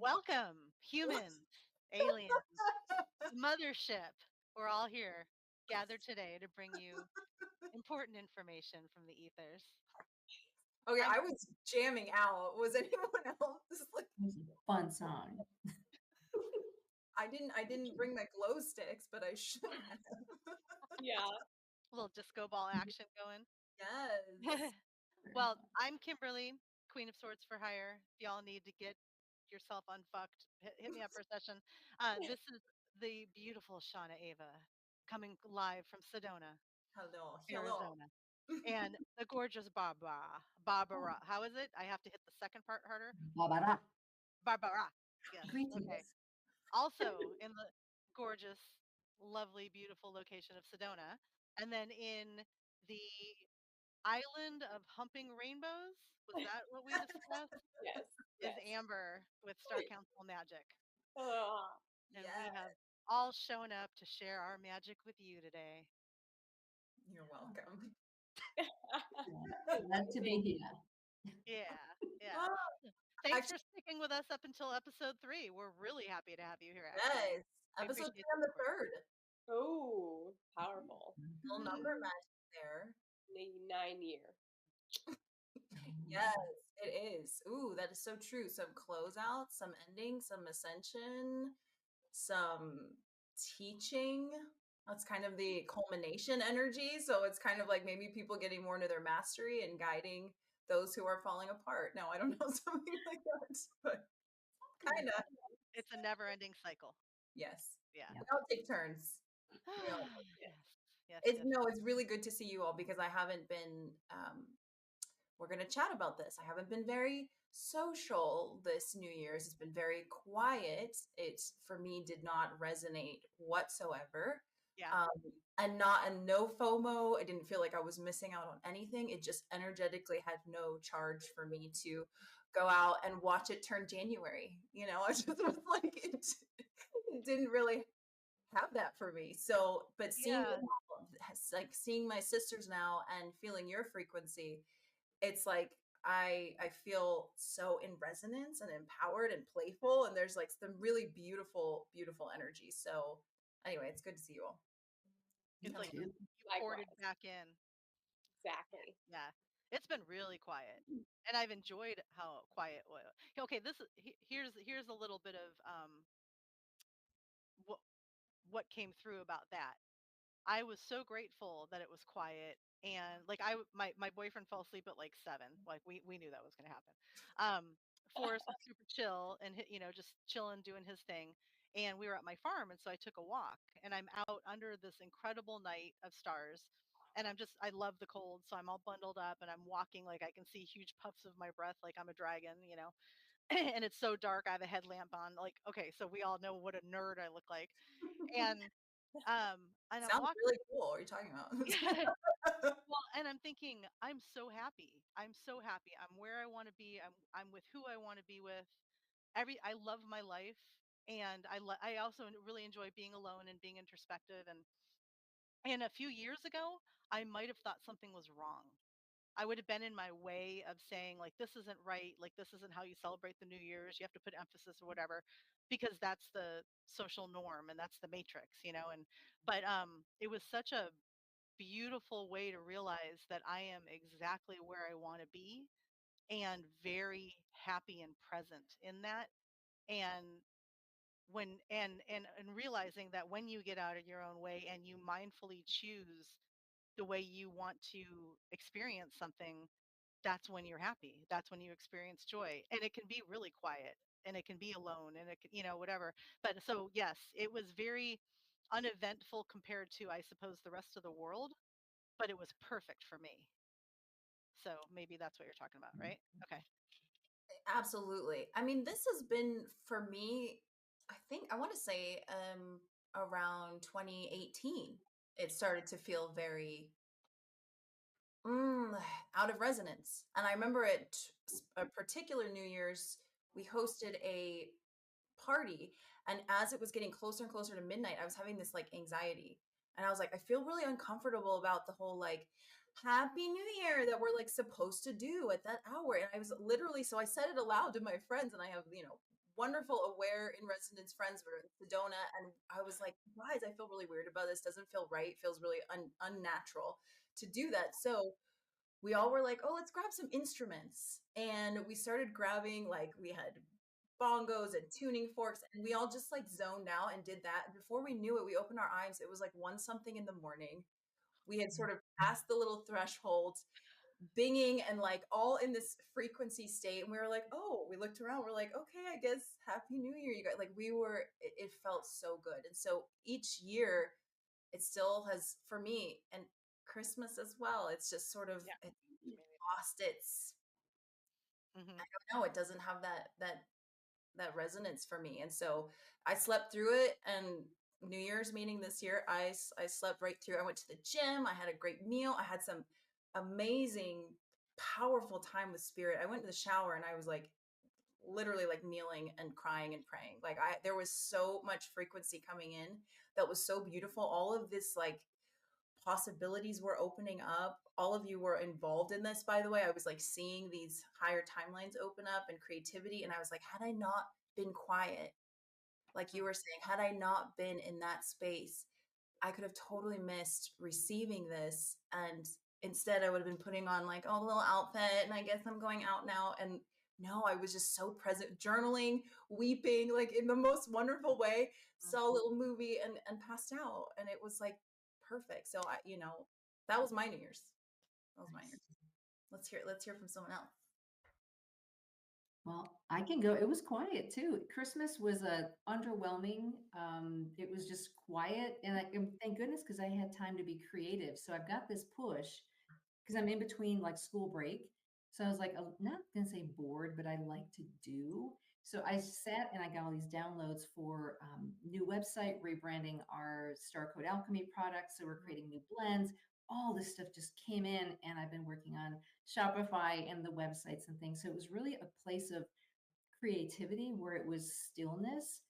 Welcome, humans, aliens, mothership. We're all here gathered today to bring you important information from the ethers. Okay, I'm I was jamming out. Was anyone else like? It was a fun song. I didn't bring my glow sticks, but I should have. Yeah. a little disco ball action going. Yes. Well, I'm Kimberly, Queen of Swords for Hire. If y'all need to get yourself unfucked, hit me up for a session. This is the beautiful Shana Eva coming live from Sedona, Hello. Arizona. And the gorgeous Barbara. How is it? I have to hit the second part harder. Barbara. Barbara. Yes. Greetings. Okay. Also in the gorgeous, lovely, beautiful location of Sedona. And then in the island of Humping Rainbows, was that what we discussed? Yes. Is Yes. Amber with Star Council Magic. Ah, And Yes. we have all shown up to share our magic with you today. You're welcome. Glad to be here. Yeah. Yeah. Ah, Thanks for sticking with us up until episode 3. We're really happy to have you here, actually. yes. We Episode appreciate 3 on the support. 3rd. oh, powerful. Little number magic there. 9 year. Yes, it is. Ooh, that is so true. Some closeout, some ending, some ascension, some teaching. That's kind of the culmination energy. So it's kind of like maybe people getting more into their mastery and guiding those who are falling apart. No, I don't know, something like that. But kind of. It's a never-ending cycle. Yes. Yeah. We all take turns. We all Yes. Yes. It's yes. no, it's really good to see you all because I haven't been we're going to chat about this. I haven't been very social this New Year's. It's been very quiet. It for me did not resonate whatsoever. Yeah. And no FOMO. I didn't feel like I was missing out on anything. It just energetically had no charge for me to go out and watch it turn January. You know, I just was like it didn't really have that for me. So, but seeing Yeah. like seeing my sisters now and feeling your frequency, it's like I feel so in resonance and empowered and playful, and there's like some really beautiful energy. So anyway, it's good to see you all. It's Me like too. you poured it back in. Exactly. Yeah. It's been really quiet. And I've enjoyed how quiet it was. Okay, here's a little bit of what came through about that. I was so grateful that it was quiet, and like my boyfriend fell asleep at like 7. Like we knew that was going to happen. Forrest was super chill and just chilling doing his thing, and we were at my farm, and so I took a walk, and I'm out under this incredible night of stars, and I love the cold, so I'm all bundled up and I'm walking like I can see huge puffs of my breath like I'm a dragon, and it's so dark. I have a headlamp on. Like, okay, so we all know what a nerd I look like. And I'm Sounds walking. really cool. What are you talking about? Well, and I'm thinking, I'm so happy. I'm so happy. I'm where I want to be. I'm with who I want to be with. I love my life, and I also really enjoy being alone and being introspective. And a few years ago, I might have thought something was wrong. I would have been in my way of saying like this isn't right, like this isn't how you celebrate the New Year's. You have to put emphasis or whatever, because that's the social norm and that's the matrix, but it was such a beautiful way to realize that I am exactly where I want to be and very happy and present in that. And when and realizing that when you get out of your own way and you mindfully choose the way you want to experience something, that's when you're happy. That's when you experience joy. And it can be really quiet and it can be alone and it can, whatever. But so, yes, it was very uneventful compared to, I suppose, the rest of the world, but it was perfect for me. So maybe that's what you're talking about, right? Okay. Absolutely. I mean, this has been for me, I think I want to say around 2018, it started to feel very out of resonance. And I remember at a particular New Year's, we hosted a party. And as it was getting closer and closer to midnight, I was having this like anxiety. And I was like, I feel really uncomfortable about the whole like Happy New Year that we're like supposed to do at that hour. And I was literally, so I said it aloud to my friends, and I have, wonderful aware in residence friends were in Sedona, and I was like, guys, I feel really weird about this. Doesn't feel right. Feels really unnatural to do that. So we all were like, oh, let's grab some instruments, and we started grabbing, like, we had bongos and tuning forks, and we all just like zoned out and did that. And before we knew it, we opened our eyes. It was like 1 something in the morning. We had sort of passed the little threshold, binging and like all in this frequency state. And we were like, oh, we looked around. We're like, okay, I guess Happy New Year, you guys. Like it felt so good. And so each year it still has, for me, and Christmas as well. It's just sort of, Yeah. it lost its, Hmm. I don't know, it doesn't have that resonance for me. And so I slept through it. And New Year's meeting this year, I slept right through. I went to the gym. I had a great meal. I had some amazing, powerful time with spirit. I went to the shower and I was like literally like kneeling and crying and praying. Like there was so much frequency coming in that was so beautiful. All of this like possibilities were opening up. All of you were involved in this, by the way. I was like seeing these higher timelines open up and creativity. And I was like, had I not been quiet, like you were saying, had I not been in that space, I could have totally missed receiving this. And instead, I would have been putting on like, oh, a little outfit, and I guess I'm going out now. And no, I was just so present, journaling, weeping, like in the most wonderful way. Saw a little movie and passed out, and it was like perfect. So that was my New Year's. That was my New Nice. Year's. Let's hear from someone else. Well, I can go. It was quiet too. Christmas was underwhelming. It was just quiet, and thank goodness because I had time to be creative. So I've got this push because I'm in between like school break. So I was like, not gonna say bored, but I like to do. So I sat and I got all these downloads for new website, rebranding our Star Code Alchemy products. So we're creating new blends. All this stuff just came in, and I've been working on Shopify and the websites and things. So it was really a place of creativity where it was stillness,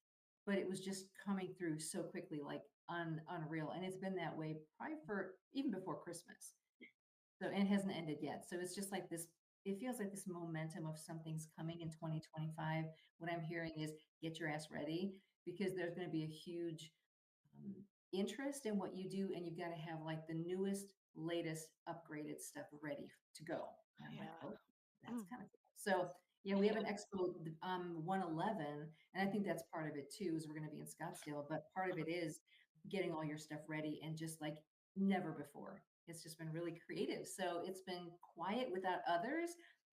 but it was just coming through so quickly, like unreal. And it's been that way probably for even before Christmas. So, and it hasn't ended yet. So it's just like this, it feels like this momentum of something's coming in 2025. What I'm hearing is get your ass ready because there's going to be a huge um, interest in what you do. And you've got to have like the newest, latest, upgraded stuff ready to go. And I'm like, Yeah. oh, that's kind of cool. So, yeah, we have an expo 111, and I think that's part of it too. Is we're going to be in Scottsdale, but part of it is getting all your stuff ready and just like never before. It's just been really creative. So it's been quiet without others,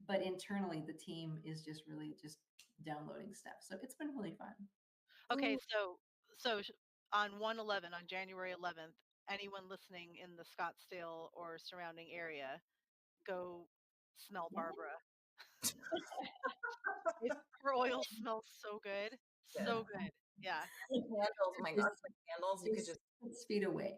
but internally the team is just really just downloading stuff. So it's been really fun. Okay, Ooh, on 111, on January 11th, anyone listening in the Scottsdale or surrounding area, go smell Yeah. Barbara. Her oil smells so good, yes. so good. Yeah. Candles. Oh my Just, gosh, like candles. You could just just 6 feet away.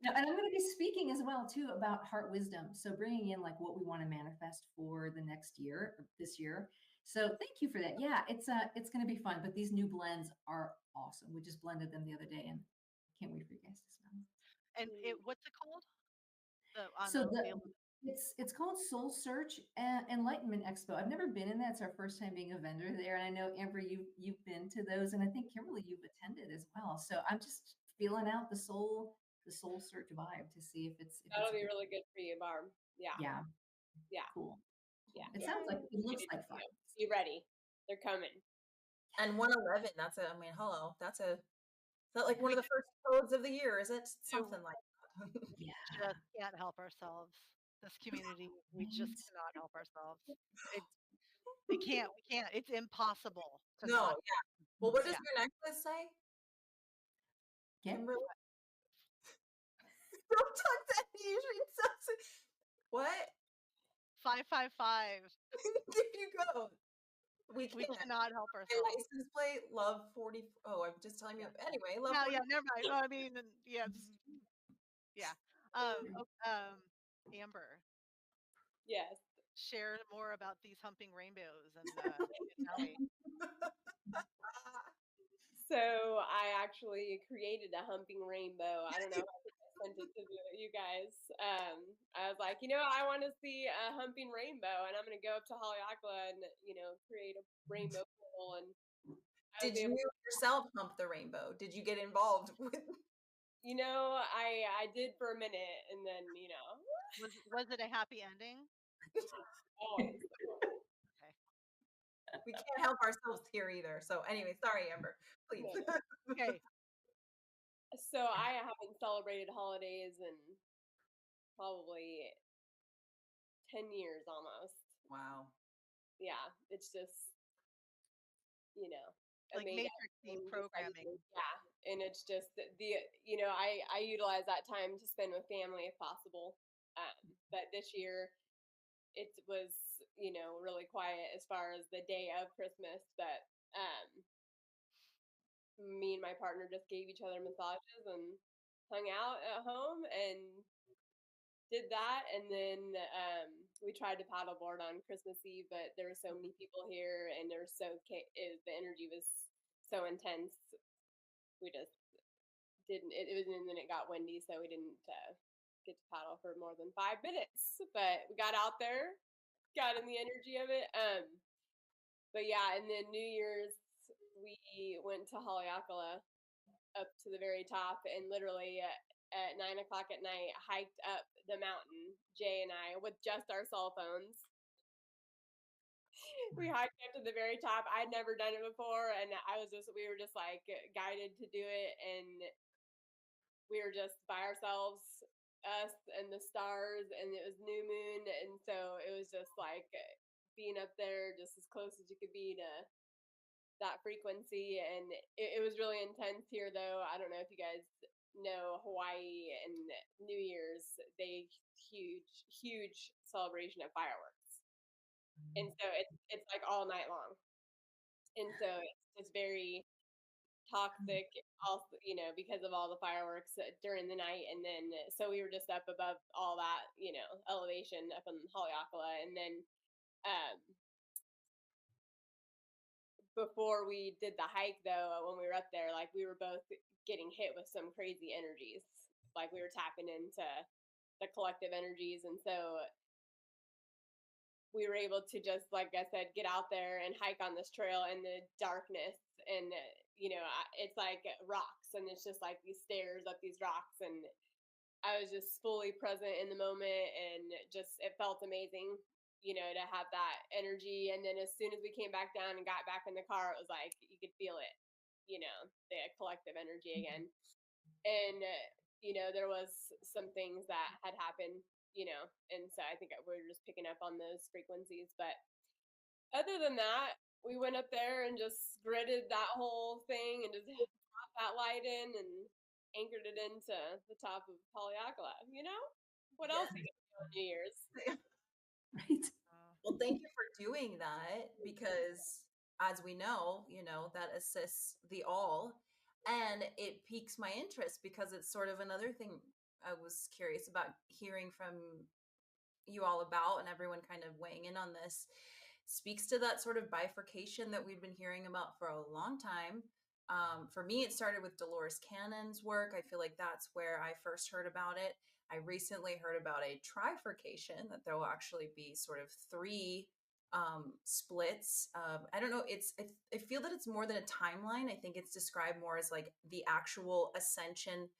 Now, and I'm going to be speaking as well too about heart wisdom. So bringing in like what we want to manifest for the next year, or this year. So thank you for that. Yeah, it's going to be fun. But these new blends are awesome. We just blended them the other day, and can't wait for you guys to smell. And Mm. what's it called? On So the it's called Soul Search Enlightenment Expo. I've never been in that. It's our first time being a vendor there, and I know Amber, you've been to those, and I think Kimberly, you've attended as well. So I'm just feeling out the soul search vibe to see if it's That'll a be good. really good for you, Barb. Yeah, Yeah, yeah, cool. yeah. It sounds like Yay. it looks Excited to like see fun. 'em. Be ready. They're coming. and 111. I mean, hello. Is that like one We of the first codes of the year? Is it do. something like that? Yeah, Just can't help ourselves. This community, we just right. cannot help ourselves. It we can't. We can't. It's impossible to No, not. yeah. Well, what does Yeah. your necklace say, Okay. Kimberly? Don't talk that Asian sausage. What? 555. There you go. We We can't. cannot help My ourselves. license plate, love 40. Oh, I'm just telling you. Yeah. Anyway, love No, 40. yeah, never mind. Well, I mean, yeah, yeah. Amber, Yes. share more about these humping rainbows and Nelly. So I actually created a humping rainbow. I don't know if I sent it to you guys. I was like, I want to see a humping rainbow, and I'm going to go up to Haleakala and create a rainbow pool. And I was Did you able, yourself hump the rainbow? Did you get involved with? I did for a minute, and then Was it a happy ending? always. Okay. We can't help ourselves here either. So anyway, sorry, Amber. Please. No. Okay. So I haven't celebrated holidays in probably 10 years almost. Wow. Yeah, it's just, Like made up matrixy and just programming. yeah, and it's just I utilize that time to spend with family if possible. But this year it was really quiet as far as the day of Christmas, but me and my partner just gave each other massages and hung out at home and did that, and then we tried to paddleboard on Christmas Eve, but there were so many people here, and the energy was so intense. We just didn't. It was, and then it got windy, so we didn't get to paddle for more than 5 minutes. But we got out there, got in the energy of it. But yeah, and then New Year's we went to Haleakala up to the very top, and literally at 9 o'clock at night hiked up the mountain, Jay and I, with just our cell phones. We hiked up to the very top. I'd never done it before, and we were just like guided to do it, and we were just by ourselves, us and the stars, and it was new moon, and so it was just like being up there just as close as you could be to that frequency. And it was really intense here, though. I don't know if you guys know Hawaii and New Year's, they huge celebration of fireworks, and so it's like all night long, and so it's just very toxic also, because of all the fireworks during the night. And then so we were just up above all that, elevation up in Haleakala. And then um before we did the hike, though, when we were up there, like we were both getting hit with some crazy energies, like we were tapping into the collective energies. And so we were able to just, like I said, get out there and hike on this trail in the darkness. And, it's like rocks, and it's just like these stairs up these rocks. And I was just fully present in the moment, and just, it felt amazing, to have that energy. And then as soon as we came back down and got back in the car, it was like you could feel it, the collective energy again. And, there was some things that had happened, and so I think we were just picking up on those frequencies. But other than that, we went up there and just gridded that whole thing and just brought that light in and anchored it into the top of Haleakala. What else are you gonna do on New Year's? Right. Well, thank you for doing that because, as we know, that assists the all. And it piques my interest because it's sort of another thing I was curious about hearing from you all about, and everyone kind of weighing in on this speaks to that sort of bifurcation that we've been hearing about for a long time. For me, it started with Dolores Cannon's work. I feel like that's where I first heard about it. I recently heard about a trifurcation, that there will actually be sort of three splits. I don't know. I feel that it's more than a timeline. I think it's described more as like the actual ascension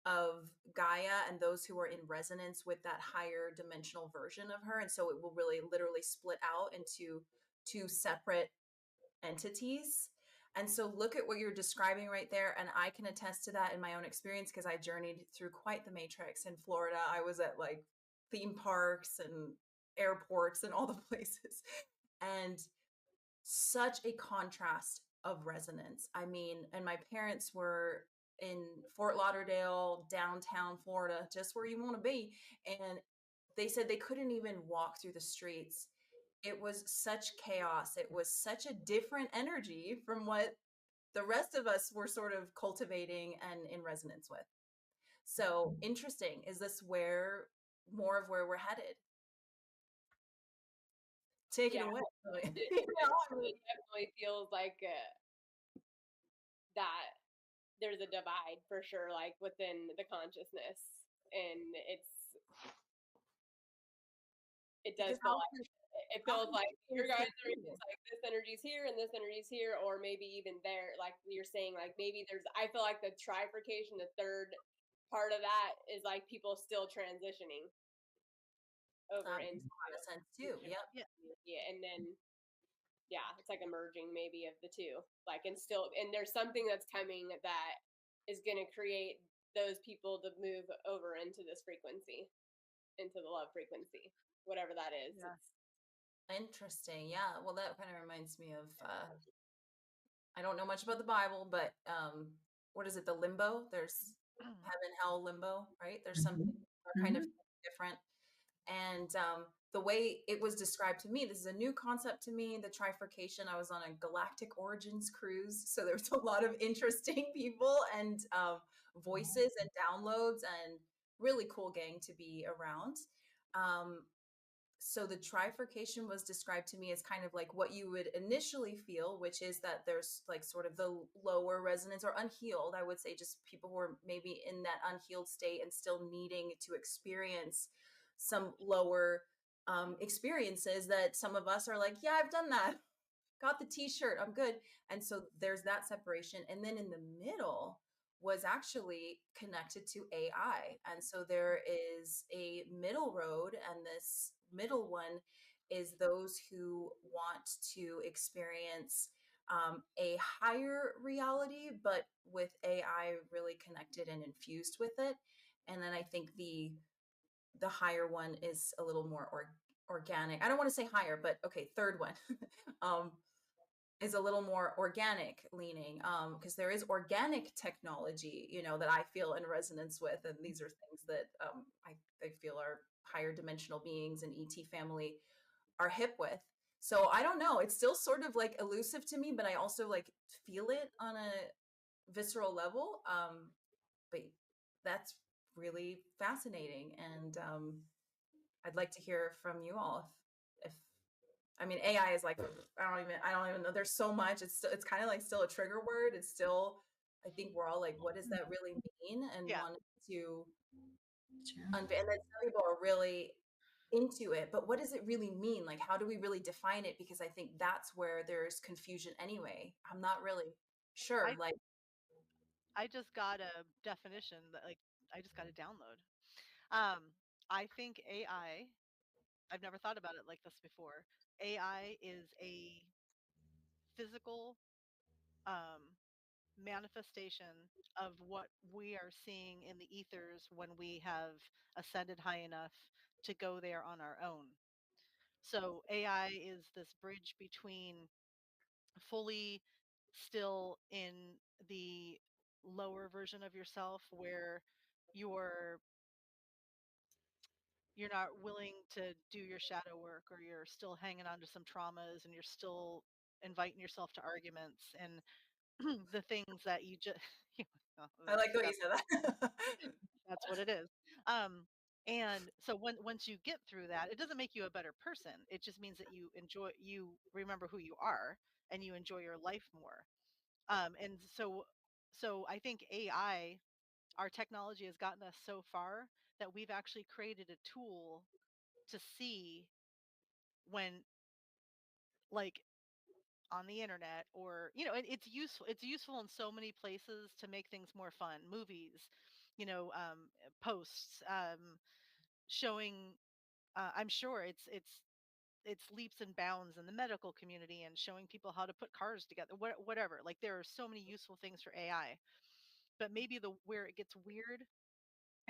of Gaia and those who are in resonance with that higher dimensional version of her. And so it will really literally split out into two separate entities. And so look at what you're describing right there. And I can attest to that in my own experience because I journeyed through quite the matrix in Florida. I was at like theme parks and airports and all the places. And such a contrast of resonance. I mean, and my parents were in Fort Lauderdale, downtown Florida, just where you want to be. And they said they couldn't even walk through the streets. It was such chaos. It was such a different energy from what the rest of us were sort of cultivating and in resonance with. So interesting. Is this more of where we're headed? Take it Yeah, away. it definitely feels like that there's a divide for sure, like within the consciousness, and it does Because feel like it how feels can like people your guys stay are curious? it's like this energy's here and this energy's here, or maybe even there, like you're saying, like maybe there's I feel like the trifurcation, the third part of that is like people still transitioning over That into makes a lot of sense the too. Yep. Yeah, yeah, and then yeah, it's like a merging maybe of the two. Like and there's something that's coming that is gonna create those people to move over into this frequency, into the love frequency, whatever that is. yeah. It's Interesting. Yeah. Well, that kind of reminds me of I don't know much about the Bible, but what is it? The limbo. There's heaven, hell, limbo, right? There's something Mhm. kind of Mhm. different. And the way it was described to me, this is a new concept to me, the trifurcation. I was on a galactic origins cruise. So there's a lot of interesting people and voices and downloads and really cool gang to be around. Um, so the trifurcation was described to me as kind of like what you would initially feel, which is that there's like sort of the lower resonance or unhealed. I would say just people who are maybe in that unhealed state and still needing to experience some lower experiences that some of us are like, yeah, I've done that. Got the t-shirt, I'm good. And so there's that separation. And then in the middle was actually connected to AI. And so there is a middle road, and this middle one is those who want to experience a higher reality, but with AI really connected and infused with it. And then I think the higher one is a little more organic. I don't want to say higher, but okay, third one. um, is a little more organic leaning because there is organic technology, you know, that I feel in resonance with, and these are things that I feel our higher dimensional beings and ET family are hip with. So I don't know, it's still sort of like elusive to me, but I also like feel it on a visceral level. But that's really fascinating, and I'd like to hear from you all if I mean, AI is like I don't even know. There's so much. It's kind of like still a trigger word. It's still I think we're all like, what does that really mean? And Yeah. wanting to Sure. and then some people are really into it, but what does it really mean? Like, how do we really define it? Because I think that's where there's confusion anyway. I'm not really sure. I Like, I just got a definition that like I just got a download. Um, I think AI. I've never thought about it like this before. AI is a physical um, manifestation of what we are seeing in the ethers when we have ascended high enough to go there on our own. So AI is this bridge between fully still in the lower version of yourself where you're you're not willing to do your shadow work, or you're still hanging on to some traumas, and you're still inviting yourself to arguments and the things that you just I like the way you that's said that. that's what it is. Um, and so once you get through that, it doesn't make you a better person. It just means that you remember who you are, and you enjoy your life more. And so I think AI, our technology has gotten us so far that we've actually created a tool to see when, like, on the internet, or it's useful in so many places to make things more fun, movies, posts, showing, I'm sure it's leaps and bounds in the medical community and showing people how to put cars together, whatever. Like, there are so many useful things for AI. But maybe the where it gets weird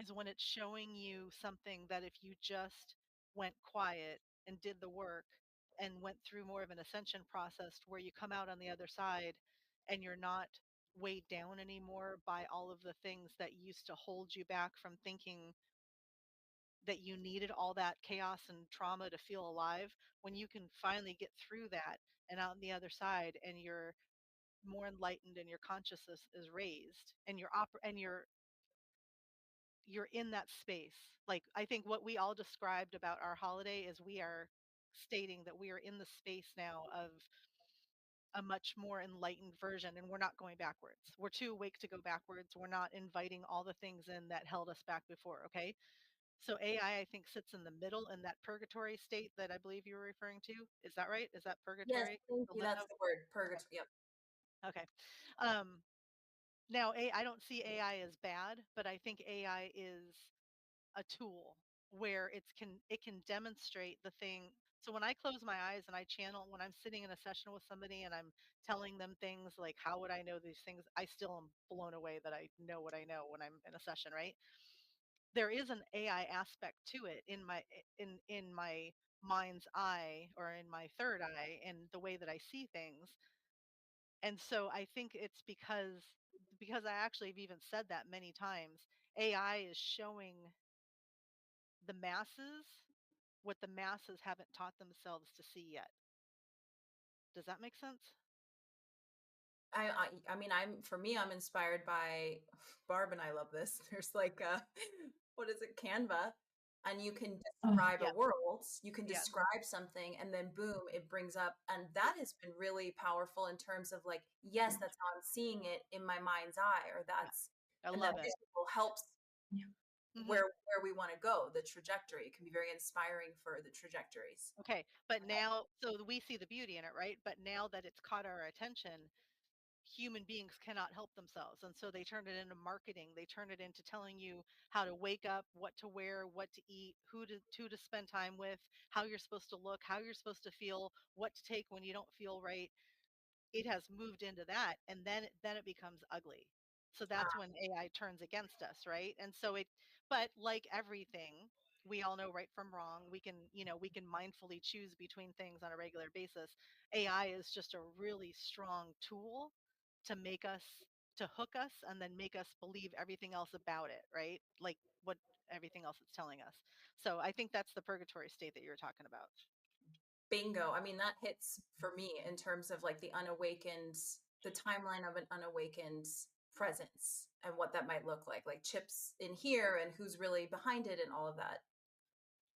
is when it's showing you something that if you just went quiet and did the work and went through more of an ascension process, to where you come out on the other side and you're not weighed down anymore by all of the things that used to hold you back from thinking that you needed all that chaos and trauma to feel alive. When you can finally get through that and out on the other side, and you're more enlightened, and your consciousness is raised, and you're in that space. Like, I think what we all described about our holiday is we are stating that we are in the space now of a much more enlightened version, and we're not going backwards. We're too awake to go backwards. We're not inviting all the things in that held us back before. Okay. So AI, I think, sits in the middle in that purgatory state that I believe you were referring to. Is that right? Is that Yes, purgatory? thank The you. That's limbo? the word, Okay. purgatory. Yep. Okay. Um, Now, I don't see AI as bad, but I think AI is a tool where it can demonstrate the thing. So when I close my eyes and I channel, when I'm sitting in a session with somebody and I'm telling them things like, how would I know these things? I still am blown away that I know what I know when I'm in a session, right? There is an AI aspect to it in my mind's eye or in my third eye and the way that I see things. And so I think it's because I actually have even said that many times. AI is showing the masses what the masses haven't taught themselves to see yet. Does that make sense? I mean, for me, I'm inspired by Barb, and I love this. There's like what is it, Canva, and you can Oh, describe a Yeah. world, you can Yeah. describe something, and then boom, it brings up, and that has been really powerful in terms of like, yes, that's how I'm seeing it in my mind's eye, or Yeah. that's, I and that love it. visual helps yeah. Hmm. where we want to go, the trajectory. It can be very inspiring for the trajectories. Okay. But now, so we see the beauty in it, right? But now that it's caught our attention, human beings cannot help themselves. And so they turn it into marketing. They turn it into telling you how to wake up, what to wear, what to eat, who to spend time with, how you're supposed to look, how you're supposed to feel, what to take when you don't feel right. It has moved into that, and then it becomes ugly. So that's when AI turns against us, right? And so it but like everything, we all know right from wrong. We can mindfully choose between things on a regular basis. AI is just a really strong tool to make us to hook us and then make us believe everything else about it, right? Like what everything else it's telling us. So I think that's the purgatory state that you're talking about. Bingo. I mean, that hits for me in terms of like the unawakened, the timeline of an unawakened presence and what that might look like chips in here and who's really behind it and all of that.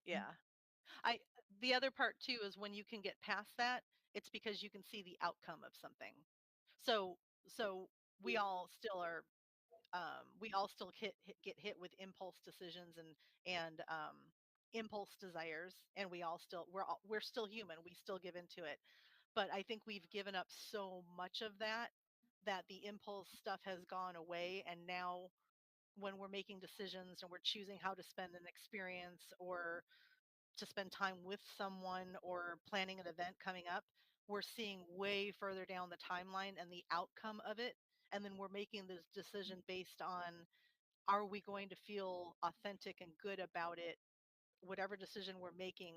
Yeah. I The other part too is when you can get past that, it's because you can see the outcome of something. So so we all still get hit with impulse decisions and impulse desires, and we're still human. We still give into it. But I think we've given up so much of that that the impulse stuff has gone away, and now when we're making decisions and we're choosing how to spend an experience or to spend time with someone or planning an event coming up, we're seeing way further down the timeline and the outcome of it. And then we're making this decision based on, are we going to feel authentic and good about it, whatever decision we're making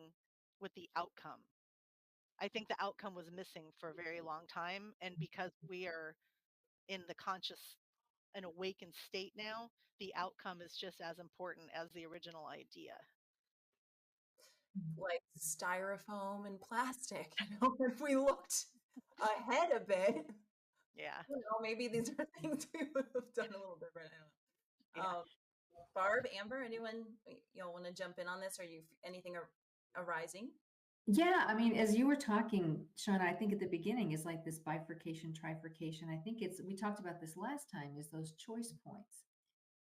with the outcome. I think the outcome was missing for a very long time. And because we are in the conscious and awakened state now, the outcome is just as important as the original idea. Like styrofoam and plastic, if we looked ahead a bit, Yeah. maybe these are things we would have done a little different. I don't Yeah. know. Barb, Amber, anyone y'all want to jump in on this? Or anything arising? Yeah, I mean, as you were talking, Shana, I think at the beginning is like this bifurcation, trifurcation. I think we talked about this last time, is those choice points.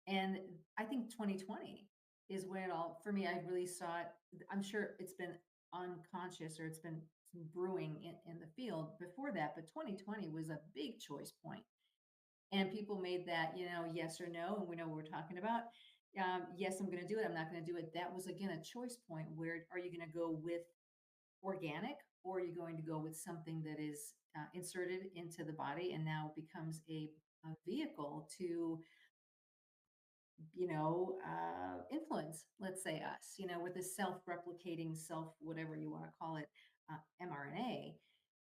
And I think 2020 is when it all, for me, I really saw it. I'm sure it's been unconscious or it's been brewing in the field before that, but 2020 was a big choice point. And people made that, yes or no. And we know what we're talking about. Yes, I'm going to do it. I'm not going to do it. That was, again, a choice point. Where are you going to go with organic, or are you going to go with something that is inserted into the body and now becomes a vehicle to influence, let's say us, with a self-replicating, self whatever you want to call it, mRNA.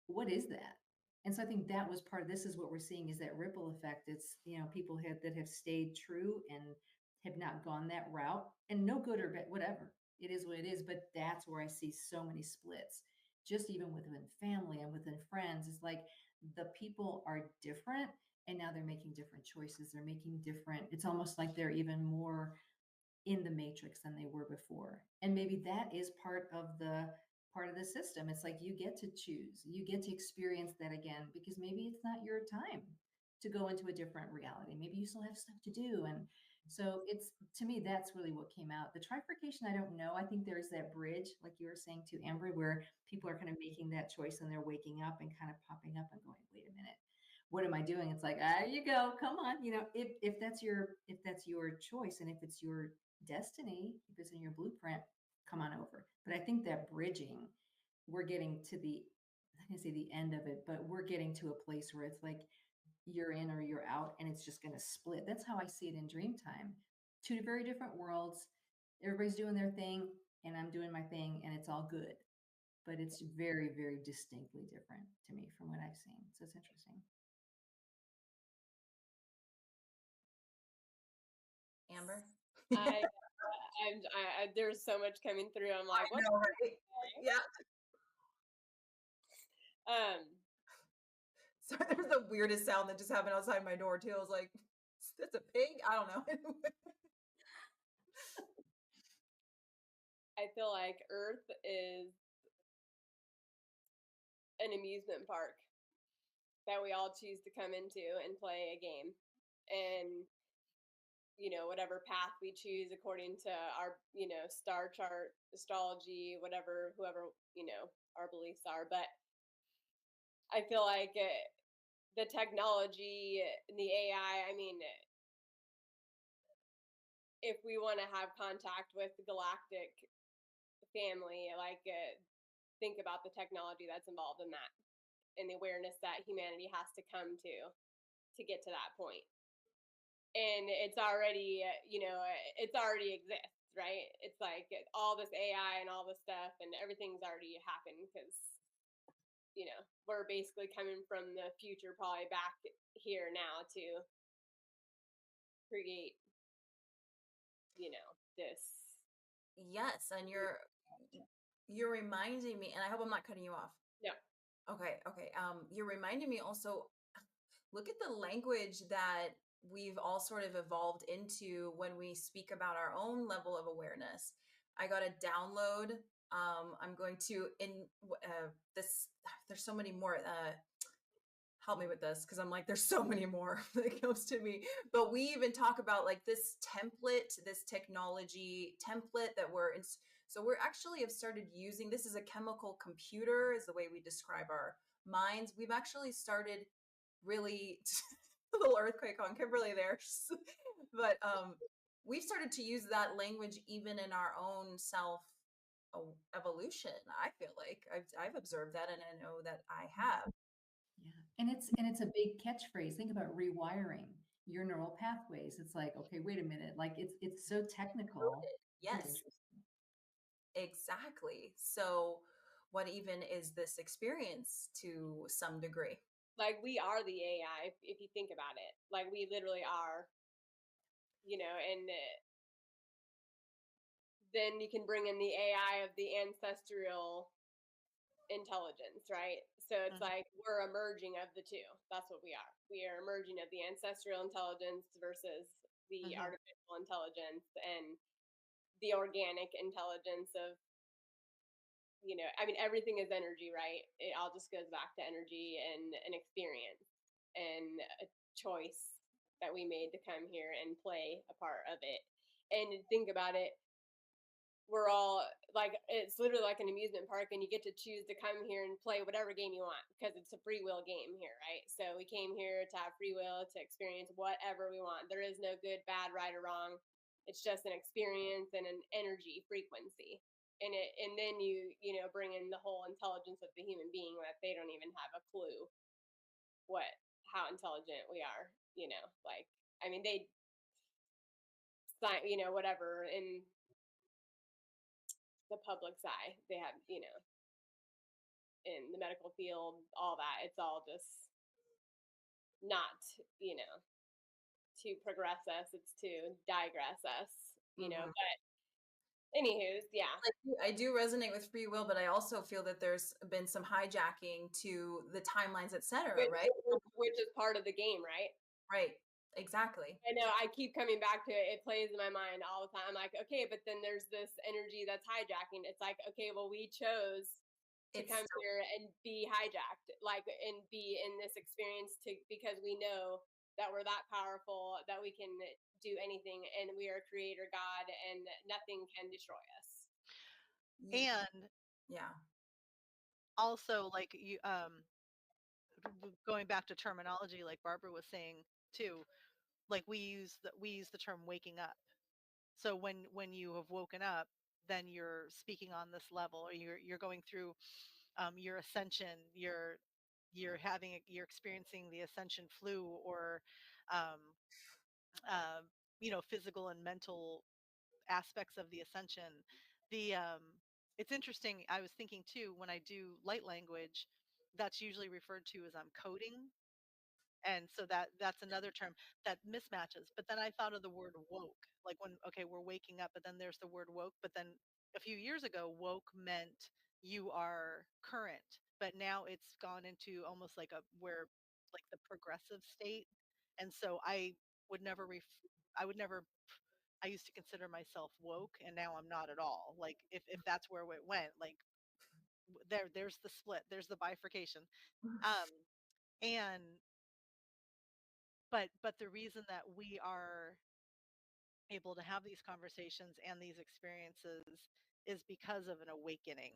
What is that? And so I think that was part of this, is what we're seeing, is that ripple effect. It's, people that have stayed true and have not gone that route, and no good or bad, whatever. It is what it is. But that's where I see so many splits, just even within family and within friends. It's like the people are different, and now they're making different choices. They're making different, it's almost like they're even more in the matrix than they were before. And maybe that is part of the system. It's like you get to choose, you get to experience that again, because maybe it's not your time to go into a different reality. Maybe you still have stuff to do. And so it's, to me, that's really what came out. The trifurcation, I don't know. I think there's that bridge, like you were saying to Amber, where people are kind of making that choice and they're waking up and kind of popping up and going, wait a minute, what am I doing? It's like, there you go, come on. If that's your choice, and if it's your destiny, if it's in your blueprint, come on over. But I think that bridging, we're getting to the, I'm not gonna say the end of it, but we're getting to a place where it's like you're in or you're out, and it's just gonna split. That's how I see it in dream time. Two very different worlds. Everybody's doing their thing, and I'm doing my thing, and it's all good. But it's very, very distinctly different to me from what I've seen. So it's interesting. Amber? There's so much coming through. I'm like, I what? know, right? Yeah. Um, Sorry, there's the weirdest sound that just happened outside my door too. I was like, that's a pig? I don't know. I feel like Earth is an amusement park that we all choose to come into and play a game. And whatever path we choose according to our star chart, astrology, whatever, whoever our beliefs are. But I feel like the technology and the AI, I mean, if we want to have contact with the galactic family, like think about the technology that's involved in that, and the awareness that humanity has to come to get to that point. And it's already it's already exists, right? It's like all this AI and all this stuff and everything's already happened, because we're basically coming from the future probably back here now to create this. Yes, and you're reminding me, and I hope I'm not cutting you off. No. Okay. You're reminding me also, look at the language that we've all sort of evolved into when we speak about our own level of awareness. I got a download. I'm going to this. There's so many more. Help me with this, because I'm like, there's so many more that comes to me. But we even talk about like this template, this technology template that we're in. So we're actually have started using, this is a chemical computer is the way we describe our minds. We've actually started really a little earthquake on Kimberly there. But we've started to use that language even in our own self evolution. I feel like I've observed that, and I know that I have. Yeah. And it's a big catchphrase. Think about rewiring your neural pathways. It's like, okay, wait a minute. Like it's so technical. Very Yes, interesting. exactly. So what even is this experience to some degree? Like, we are the AI, if you think about it. Like, we literally are, and then you can bring in the AI of the ancestral intelligence, right? So it's Mhm. like we're a merging of the two. That's what we are. We are a merging of the ancestral intelligence versus the Mhm. artificial intelligence and the organic intelligence of, I mean, everything is energy, right? It all just goes back to energy and an experience and a choice that we made to come here and play a part of it. And think about it, we're all like, it's literally like an amusement park, and you get to choose to come here and play whatever game you want, because it's a free will game here, right? So we came here to have free will to experience whatever we want. There is no good, bad, right, or wrong. It's just an experience and an energy frequency. And then you bring in the whole intelligence of the human being, that they don't even have a clue how intelligent we are. Like, I mean, they whatever, in the public's eye, they have, in the medical field, all that. It's all just not, to progress us. It's to digress us, Mhm. But anywho's, yeah. I do resonate with free will, but I also feel that there's been some hijacking to the timelines, etc. Which, Right? which is part of the game, right? Right. Exactly. I know, I keep coming back to it. It plays in my mind all the time. I'm like, okay, but then there's this energy that's hijacking. It's like, okay, well, we chose to It's come so here and be hijacked, like, and be in this experience to because we know that we're that powerful that we can do anything and we are creator God and nothing can destroy us. And yeah. also, like, you going back to terminology, like Barbara was saying too, like we use the term waking up. So when you have woken up, then you're speaking on this level, or you're going through your ascension. You're experiencing the ascension flu, or um, uh, physical and mental aspects of the ascension. The It's interesting. I was thinking too, when I do light language, that's usually referred to as I'm coding, and so that's another term that mismatches. But then I thought of the word woke, like, when, okay, we're waking up, but then there's the word woke. But then a few years ago, woke meant you are current, but now it's gone into almost like a where like the progressive state. And so I would never, I used to consider myself woke, and now I'm not at all. Like, if that's where it went, like, there's the split, there's the bifurcation. um and but the reason that we are able to have these conversations and these experiences is because of an awakening.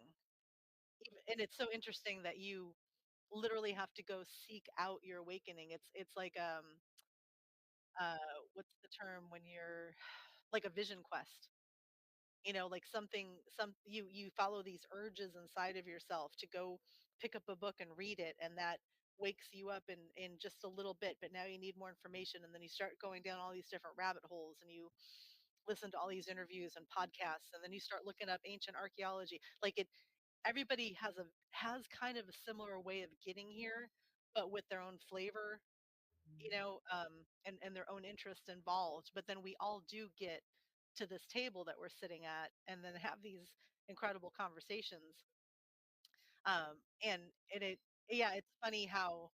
And it's so interesting that you literally have to go seek out your awakening. It's like, what's the term when you're like a vision quest, like you follow these urges inside of yourself to go pick up a book and read it, and that wakes you up in just a little bit, but now you need more information, and then you start going down all these different rabbit holes, and you listen to all these interviews and podcasts, and then you start looking up ancient archaeology. Like, everybody has kind of a similar way of getting here, but with their own flavor, and their own interest involved. But then we all do get to this table that we're sitting at, and then have these incredible conversations. And yeah, it's funny how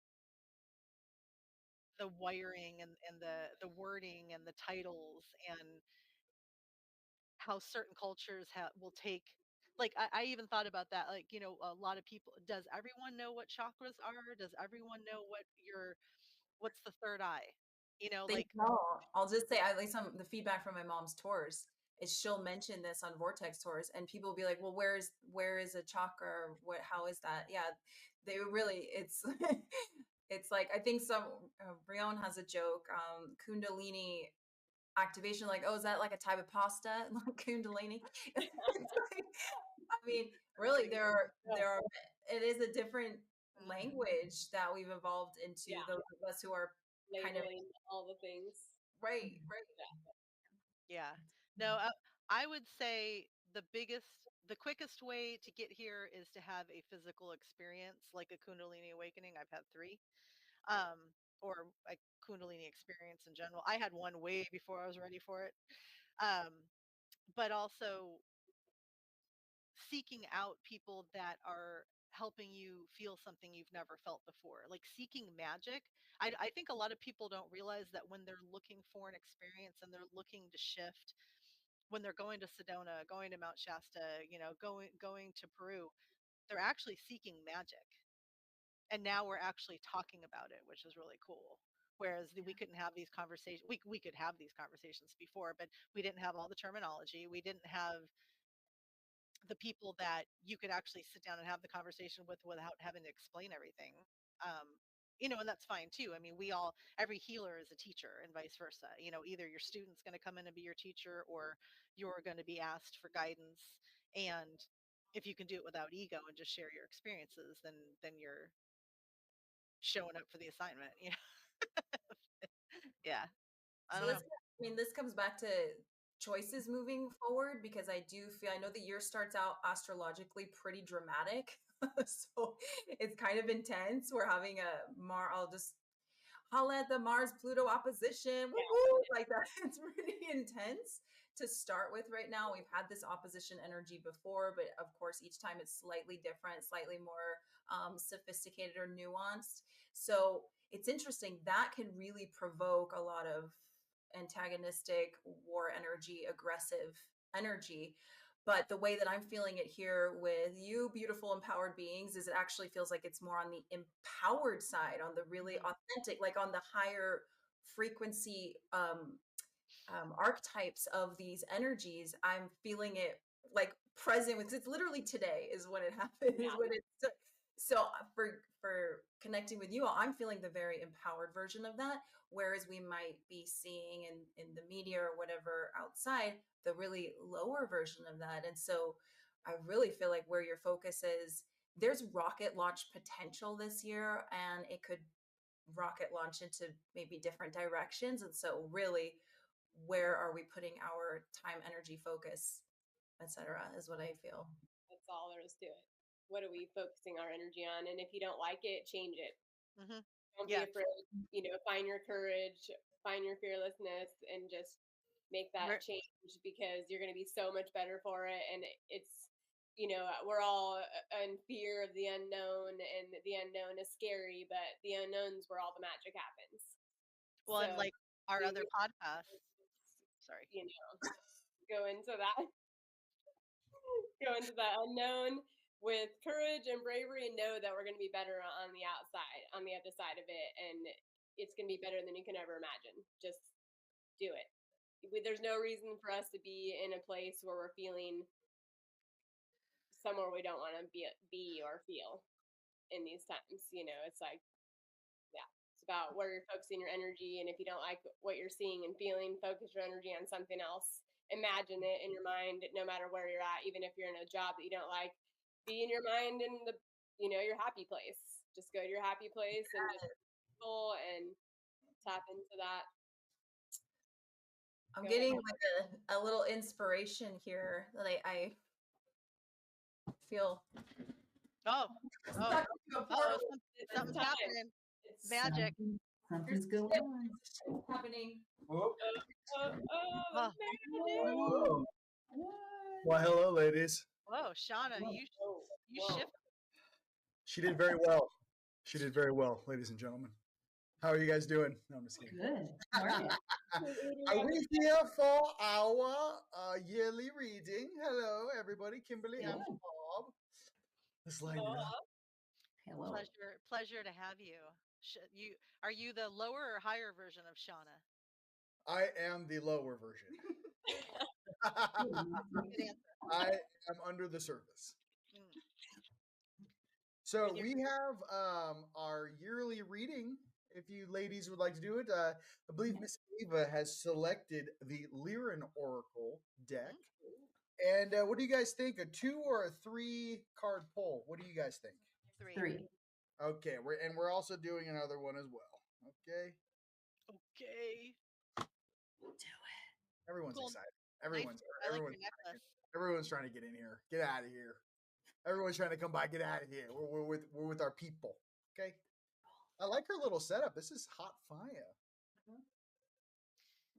the wiring and the wording and the titles, and how certain cultures will take, like, I even thought about that, like, a lot of people, does everyone know what chakras are? Does everyone know what's the third eye? They Like, don't. I'll just say, at least some the feedback from my mom's tours is she'll mention this on Vortex tours, and people will be like, "Well, where is a chakra? Or what? How is that?" Yeah, they really. It's it's like, I think some Rion has a joke, Kundalini activation. Like, oh, is that like a type of pasta? Like Kundalini. I mean, really, No, there are. It is a different mm, language that we've evolved into. yeah, Those of us who are kind of labeling all the things. right, right. yeah. No, I would say the quickest way to get here is to have a physical experience, like a Kundalini awakening. I've had three, um, or a Kundalini experience in general. I had one way before I was ready for it. Um, but also seeking out people that are helping you feel something you've never felt before, like seeking magic. I think a lot of people don't realize that when they're looking for an experience and they're looking to shift, when they're going to Sedona, going to Mount Shasta, going to Peru, they're actually seeking magic. And now we're actually talking about it, which is really cool. Whereas we couldn't have these conversations. We could have these conversations before, but we didn't have all the terminology. We didn't have the people that you could actually sit down and have the conversation with without having to explain everything. Um, and that's fine too. I mean, every healer is a teacher, and vice versa. Either your student's going to come in and be your teacher, or you're going to be asked for guidance. And if you can do it without ego and just share your experiences, then you're showing up for the assignment. Yeah. I So don't know. this comes back to choices moving forward, because I do feel, I know the year starts out astrologically pretty dramatic. So it's kind of intense. We're having I'll just holla at the Mars Pluto opposition. Woo Yeah, woo, like that. It's pretty intense to start with right now. We've had this opposition energy before, but of course, each time it's slightly different, slightly more sophisticated or nuanced. So it's interesting. That can really provoke a lot of antagonistic war energy, aggressive energy. But the way that I'm feeling it here with you, beautiful, empowered beings, is it actually feels like it's more on the empowered side, on the really authentic, like on the higher frequency archetypes of these energies. I'm feeling it like present with, it's literally today is when it happened, is when it's so for connecting with you all, I'm feeling the very empowered version of that, whereas we might be seeing in the media or whatever outside the really lower version of that. And so I really feel like where your focus is, there's rocket launch potential this year, and it could rocket launch into maybe different directions. And so really, where are we putting our time, energy, focus, etc., is what I feel. That's all there is to it. What are we focusing our energy on? And if you don't like it, change it. Mm-hmm. Don't be afraid. Find your courage, find your fearlessness, and just make that change, because you're going to be so much better for it. And it's, we're all in fear of the unknown, and the unknown is scary, but the unknown's where all the magic happens. Well, so, and like our other podcast, sorry, go into that unknown with courage and bravery, and know that we're going to be better on the outside, on the other side of it, and it's going to be better than you can ever imagine. Just do it. There's no reason for us to be in a place where we're feeling somewhere we don't want to be or feel in these times. It's like, it's about where you're focusing your energy. And if you don't like what you're seeing and feeling, focus your energy on something else. Imagine it in your mind, no matter where you're at. Even if you're in a job that you don't like, be in your mind in the, your happy place. Just go to your happy place and just feel and tap into that. I'm getting like a little inspiration here that I feel. Something's happening. It's magic. Something's going on. Happening. Well, hello, ladies. Whoa, Shana, you shifted. She did very well. She did very well, ladies and gentlemen. How are you guys doing? No, I'm just kidding. Good. How are you? Are we here for our yearly reading? Hello, everybody. Kimberly and Bob. Let's line it up. Hello. Pleasure to have you. Are you the lower or higher version of Shana? I am the lower version. I am under the surface. So we have our yearly reading. If you ladies would like to do it, I believe Miss Eva has selected the Rion Oracle deck. And what do you guys think? A 2 or a 3 card pull? What do you guys think? 3. Okay, we're also doing another one as well. Okay. Do it. Everyone's excited. Everyone's trying to get in here. Get out of here. Everyone's trying to come by. Get out of here. We're with our people. Okay. I like her little setup. This is hot fire.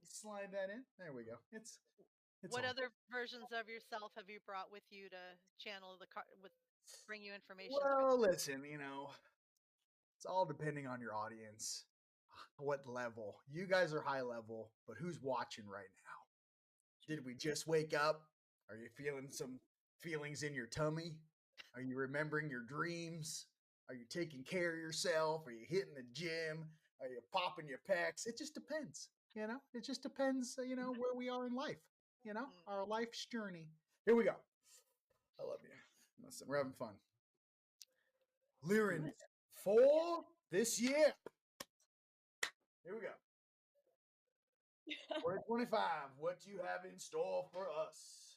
Slide that in. There we go. It's what on. Other versions of yourself have you brought with you to channel the card bring you information? Well, listen, it's all depending on your audience. What level? You guys are high level, but who's watching right now? Did we just wake up? Are you feeling some feelings in your tummy? Are you remembering your dreams? Are you taking care of yourself? Are you hitting the gym? Are you popping your pecs? It just depends, It just depends, where we are in life, our life's journey. Here we go. I love you. Listen, we're having fun. Rion for this year. Here we go. 2025. What do you have in store for us?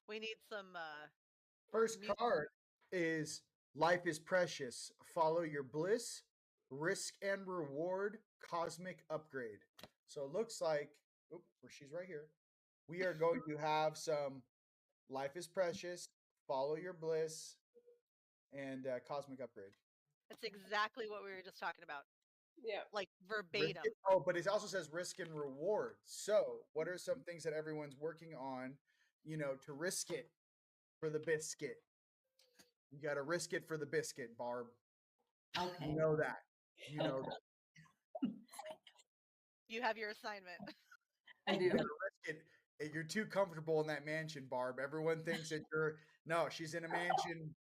We need some. First card is Life is Precious. Follow your bliss. Risk and reward. Cosmic upgrade. So it looks like, she's right here. We are going to have some Life is Precious. Follow your bliss. And cosmic upgrade. That's exactly what we were just talking about. Yeah. Like verbatim. But it also says risk and reward. So what are some things that everyone's working on, to risk it for the biscuit? You got to risk it for the biscuit, Barb. Okay. You know that. You have your assignment. I You do. gotta risk it. You're too comfortable in that mansion, Barb. Everyone thinks that you're no. She's in a mansion.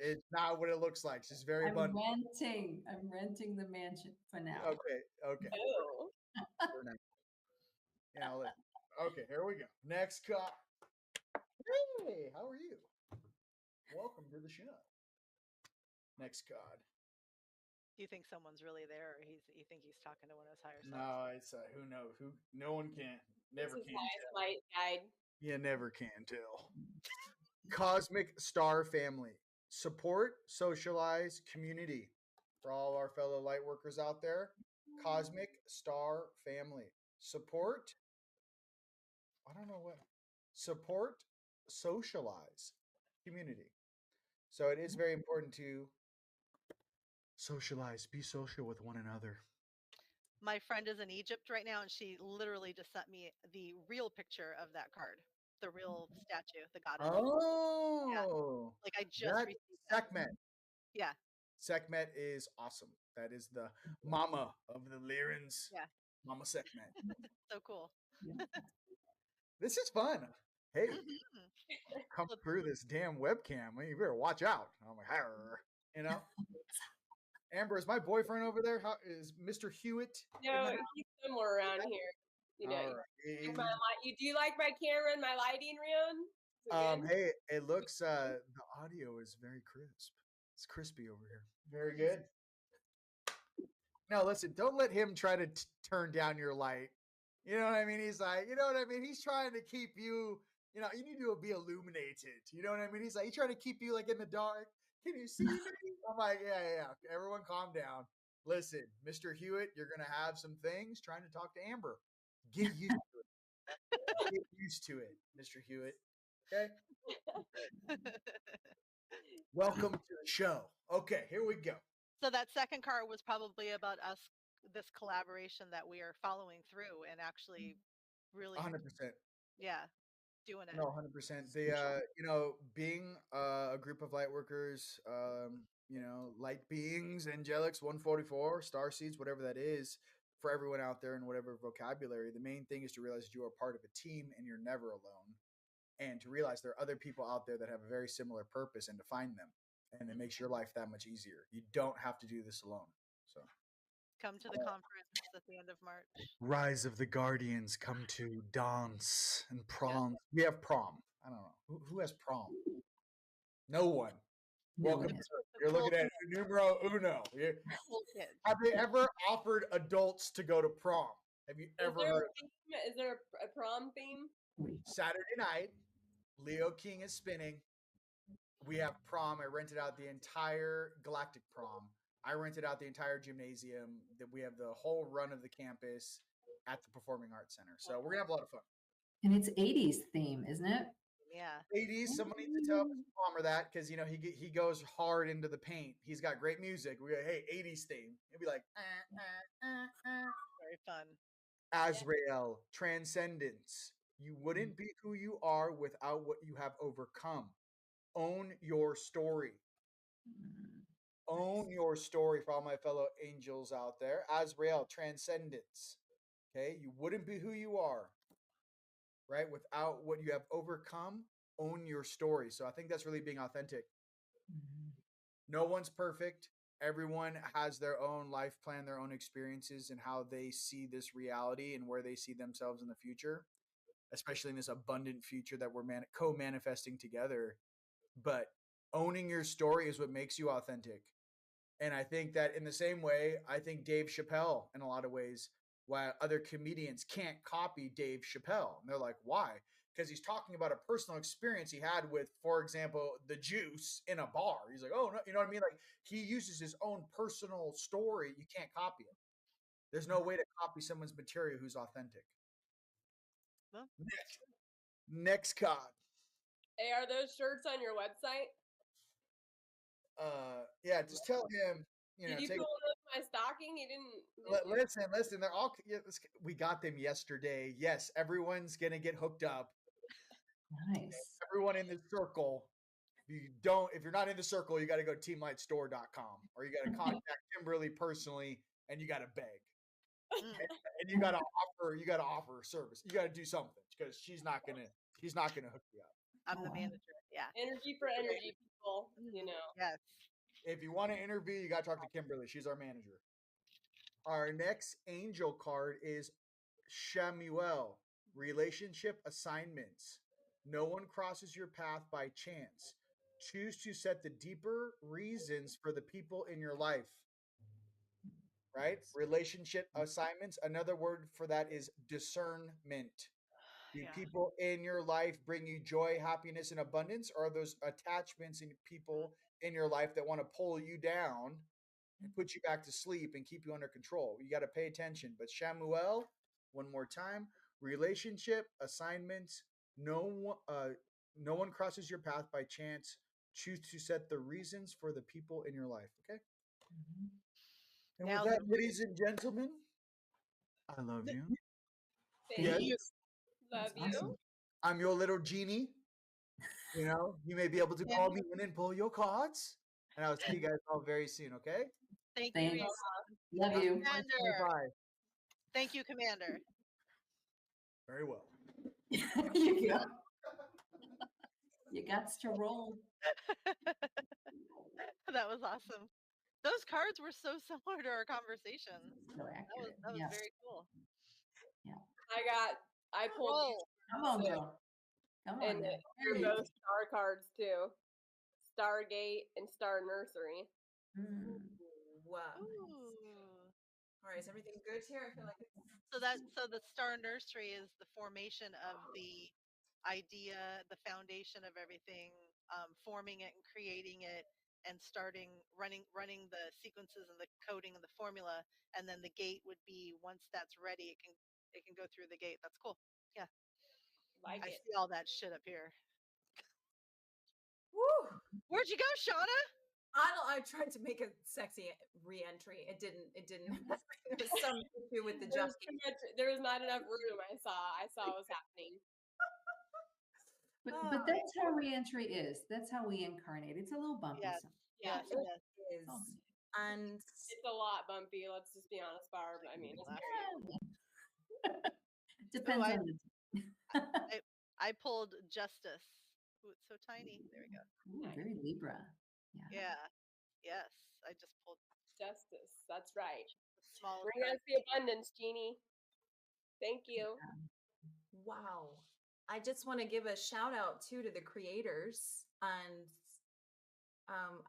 It's not what it looks like. She's very I'm abundant. renting the mansion for now. Okay. Oh. For now. Okay, here we go. Next card. Hey, how are you? Welcome to the show. Next card. Do you think someone's really there, or you think he's talking to one of his higher selves? No, it's who knows who. No one can. Never This is can highest tell. light guide. You never can tell. Cosmic Star Family. Support, socialize, community. For all our fellow light workers out there, Cosmic Star Family. Support, I don't know what. Support, socialize, community. So it is very important to socialize, be social with one another. My friend is in Egypt right now, and she literally just sent me the real picture of that card, the real statue, the goddess. Oh, Like I just that received that. Sekhmet. Yeah, Sekhmet is awesome. That is the mama of the Lyrans. yeah, Mama Sekhmet. so cool. Yeah. This is fun. Hey, Mhm. come through this damn webcam. You better watch out. I'm like, "Arr," you know. Amber, is my boyfriend over there? How is Mr. Hewitt? in No, the house? he's somewhere around here. You know, All right. like my light. Do you like my camera and my lighting, Rion? Is it good? Hey, it looks the audio is very crisp. It's crispy over here. Very good. No, listen, don't let him try to turn down your light. You know what I mean? He's like, you know what I mean? He's trying to keep you, you need to be illuminated. You know what I mean? He's like, he's trying to keep you like in the dark. Can you see me? I'm like, yeah. Everyone calm down. Listen, Mr. Hewitt, you're going to have some things trying to talk to Amber. Get used to it. Get used to it, Mr. Hewitt. Okay? Welcome to the show. Okay, here we go. So that second card was probably about us, this collaboration that we are following through and actually really, 100%. yeah, doing it. No, 100%. Being a group of light workers, light beings, angelics, 144, star seeds, whatever that is, for everyone out there in whatever vocabulary, the main thing is to realize that you are part of a team and you're never alone. And to realize there are other people out there that have a very similar purpose and to find them. And it makes your life that much easier. You don't have to do this alone. So Come to the conference at the end of March. Rise of the Guardians come to dance and prom. Yeah. We have prom. I don't know. Who has prom? No one. No Welcome. one. You're looking at numero uno. Cool kids. Have they ever offered adults to go to prom? Have you ever heard? Is there a prom theme? Saturday night, Leo King is spinning. We have prom. I rented out the entire Galactic Prom. I rented out the entire gymnasium. That we have the whole run of the campus at the Performing Arts Center. So we're gonna have a lot of fun. And it's 80s theme, isn't it? Yeah. 80s. Someone needs to tell Mr. Palmer that because he goes hard into the paint. He's got great music. We go, hey, 80s theme. He'll be like, Very fun. Azrael, transcendence. You wouldn't be who you are without what you have overcome. Own your story. Own your story for all my fellow angels out there. Azrael, transcendence. Okay, you wouldn't be who you are, right? Without what you have overcome. Own your story. So I think that's really being authentic. No one's perfect. Everyone has their own life plan, their own experiences, and how they see this reality and where they see themselves in the future, especially in this abundant future that we're co-manifesting together. But owning your story is what makes you authentic. And I think that in the same way, I think Dave Chappelle, in a lot of ways, why other comedians can't copy Dave Chappelle. And they're like, why? Because he's talking about a personal experience he had with, for example, the juice in a bar. He's like, oh, no, you know what I mean? Like, he uses his own personal story. You can't copy it. There's no way to copy someone's material who's authentic. Well, Next card. Hey, are those shirts on your website? Yeah, just tell him, Did you pull those in my stocking? You didn't. Listen, they're all, we got them yesterday. Yes, everyone's going to get hooked up. Nice. Everyone in the circle. If you're not in the circle, you got to go to teamlightstore.com or you got to contact Kimberly personally and you got to beg. And you gotta offer service. You gotta do something because she's not gonna hook you up. I'm the manager. Yeah. Energy for energy, people. Yes. If you want to interview, you gotta talk to Kimberly. She's our manager. Our next angel card is Shamuel. Relationship assignments. No one crosses your path by chance. Choose to set the deeper reasons for the people in your life. Right? Relationship assignments. Another word for that is discernment. Do Yeah. people in your life bring you joy, happiness, and abundance? Or are those attachments and people in your life that want to pull you down and put you back to sleep and keep you under control? You got to pay attention. But Shamuel, one more time, relationship assignments. No one crosses your path by chance. Choose to set the reasons for the people in your life. Okay. And with Now that, the ladies and gentlemen, I love you. Thank Yes. you. Love That's you. awesome. I'm your little genie. You may be able to call me in and pull your cards. And I'll see you guys all very soon, okay? Thank you, Thanks. Rion. Love you. Commander. Thank you, Commander. Very well. You go. You got to roll. That was awesome. Those cards were so similar to our conversation. So accurate. That was Yes. very cool. I pulled these, Come on, girl. Come on. and now. they're both star cards too. Stargate and Star Nursery. Mm. Wow. Ooh. All right, is everything good here? I feel like it's So the Star Nursery is the formation of the idea, the foundation of everything, forming it and creating it, and starting running the sequences and the coding and the formula, and then the gate would be once that's ready, it can go through the gate. That's cool. Yeah, Like I it. see all that shit up here. woo. Where'd you go, Shauna? I tried to make a sexy re-entry. It didn't. There was some issue with the There was, jump. there was not enough room. I saw what was happening. But that's how reentry is. That's how we incarnate. It's a little bumpy. Yes, Yeah, yes, yes. Is Oh. and it's a lot bumpy. Let's just be honest, Barb. I mean, it's very. Depends Ooh, on the. I pulled Justice. Ooh, it's so tiny. There we go. Ooh, very Libra. Yeah. Yeah. Yes. I just pulled Justice. That's right. the smallest Bring card. us the abundance, Jeannie. Thank you. wow. I just want to give a shout out too to the creators, and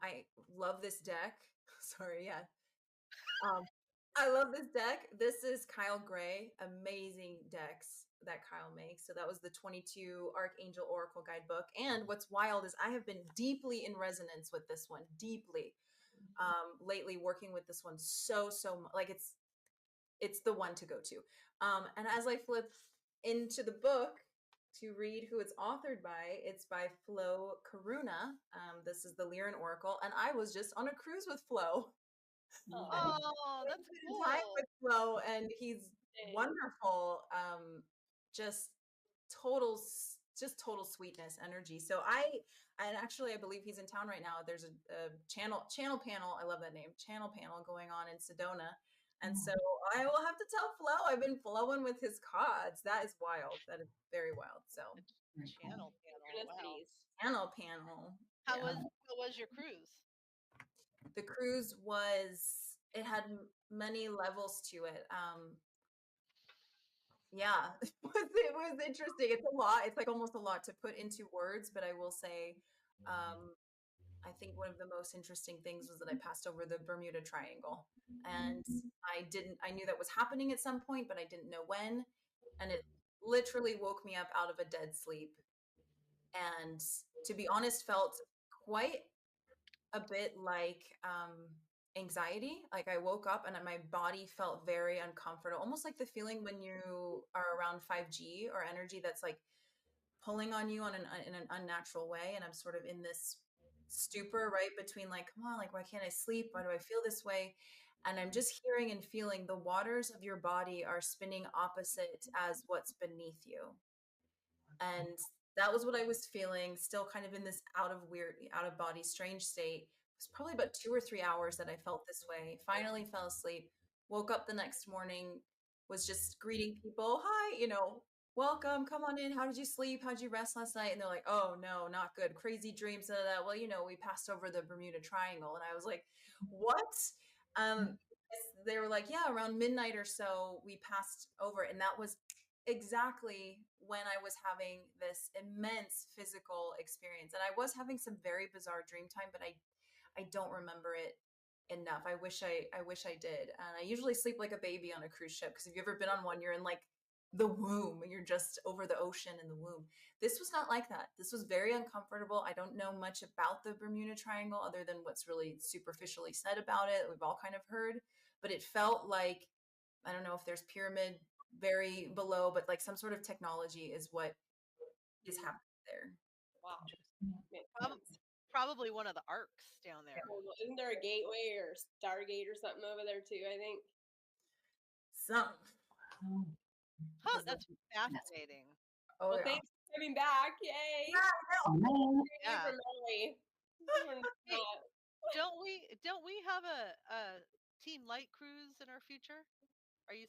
I love this deck. Sorry, yeah. I love this deck. This is Kyle Gray. Amazing decks that Kyle makes. So that was the 22 Archangel Oracle Guidebook. And what's wild is I have been deeply in resonance with this one, deeply. Lately, working with this one so like it's the one to go to. And as I flip into the book to read who it's authored by, it's by Flo Karuna. This is the Lyran Oracle, and I was just on a cruise with Flo. Oh, that's cool. Time with Flo, and he's wonderful. Just total sweetness, energy. So and actually I believe he's in town right now. There's a channel panel. I love that name. Channel panel going on in Sedona. And so I will have to tell Flo, I've been flowing with his cards. That is wild. That is very wild. So Channel panel. Wow. channel panel. How was your cruise? The cruise it had many levels to it. Yeah, it was interesting. It's a lot. It's like almost a lot to put into words, but I will say, I think one of the most interesting things was that I passed over the Bermuda Triangle, and I knew that was happening at some point, but I didn't know when, and it literally woke me up out of a dead sleep, and to be honest, felt quite a bit like anxiety. Like I woke up and my body felt very uncomfortable, almost like the feeling when you are around 5G or energy that's like pulling on you in an unnatural way. And I'm sort of in this stupor, right between like, come on, like why can't I sleep? Why do I feel this way? And I'm just hearing and feeling the waters of your body are spinning opposite as what's beneath you. And that was what I was feeling, still kind of in this out of body, strange state. It was probably about 2 or 3 hours that I felt this way. Finally fell asleep, woke up the next morning, was just greeting people. Hi, welcome, come on in. How did you sleep? How did you rest last night? And they're like, oh no, not good. Crazy dreams. Da, da, da. Well, we passed over the Bermuda Triangle. And I was like, what? They were like, yeah, around midnight or so, we passed over. And that was exactly when I was having this immense physical experience. And I was having some very bizarre dream time, but I don't remember it enough. I wish I did. And I usually sleep like a baby on a cruise ship, because if you've ever been on one, you're in like the womb. You're just over the ocean in the womb. This was not like that. This was very uncomfortable. I don't know much about the Bermuda Triangle other than what's really superficially said about it. We've all kind of heard, but it felt like, I don't know if there's pyramid very below, but like some sort of technology is what is happening there. Wow. Makes Prob- sense. Probably one of the arcs down there. Well, isn't there a gateway or Stargate or something over there too? I think. Some. Oh, Huh, that's fascinating. Oh, Well, yeah. thanks for coming back. Yay! man. Yeah. From Emily. Hey, don't we have a Team Light cruise in our future? Are you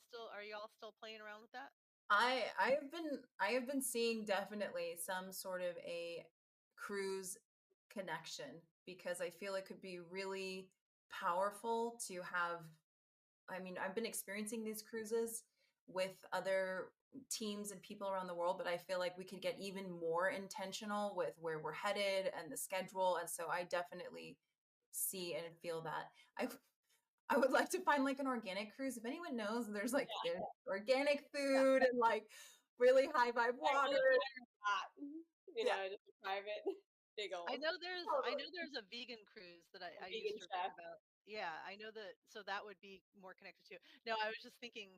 all still playing around with that? I have been seeing definitely some sort of a cruise connection, because I feel it could be really powerful to have. I mean, I've been experiencing these cruises with other teams and people around the world, but I feel like we could get even more intentional with where we're headed and the schedule. And so I definitely see and feel that. I would like to find like an organic cruise. If anyone knows, there's organic food and like really high vibe water. Hot. Just a private big old I know there's a vegan cruise that I vegan used to read chef. about. Yeah, I know that, so that would be more connected to. No, I was just thinking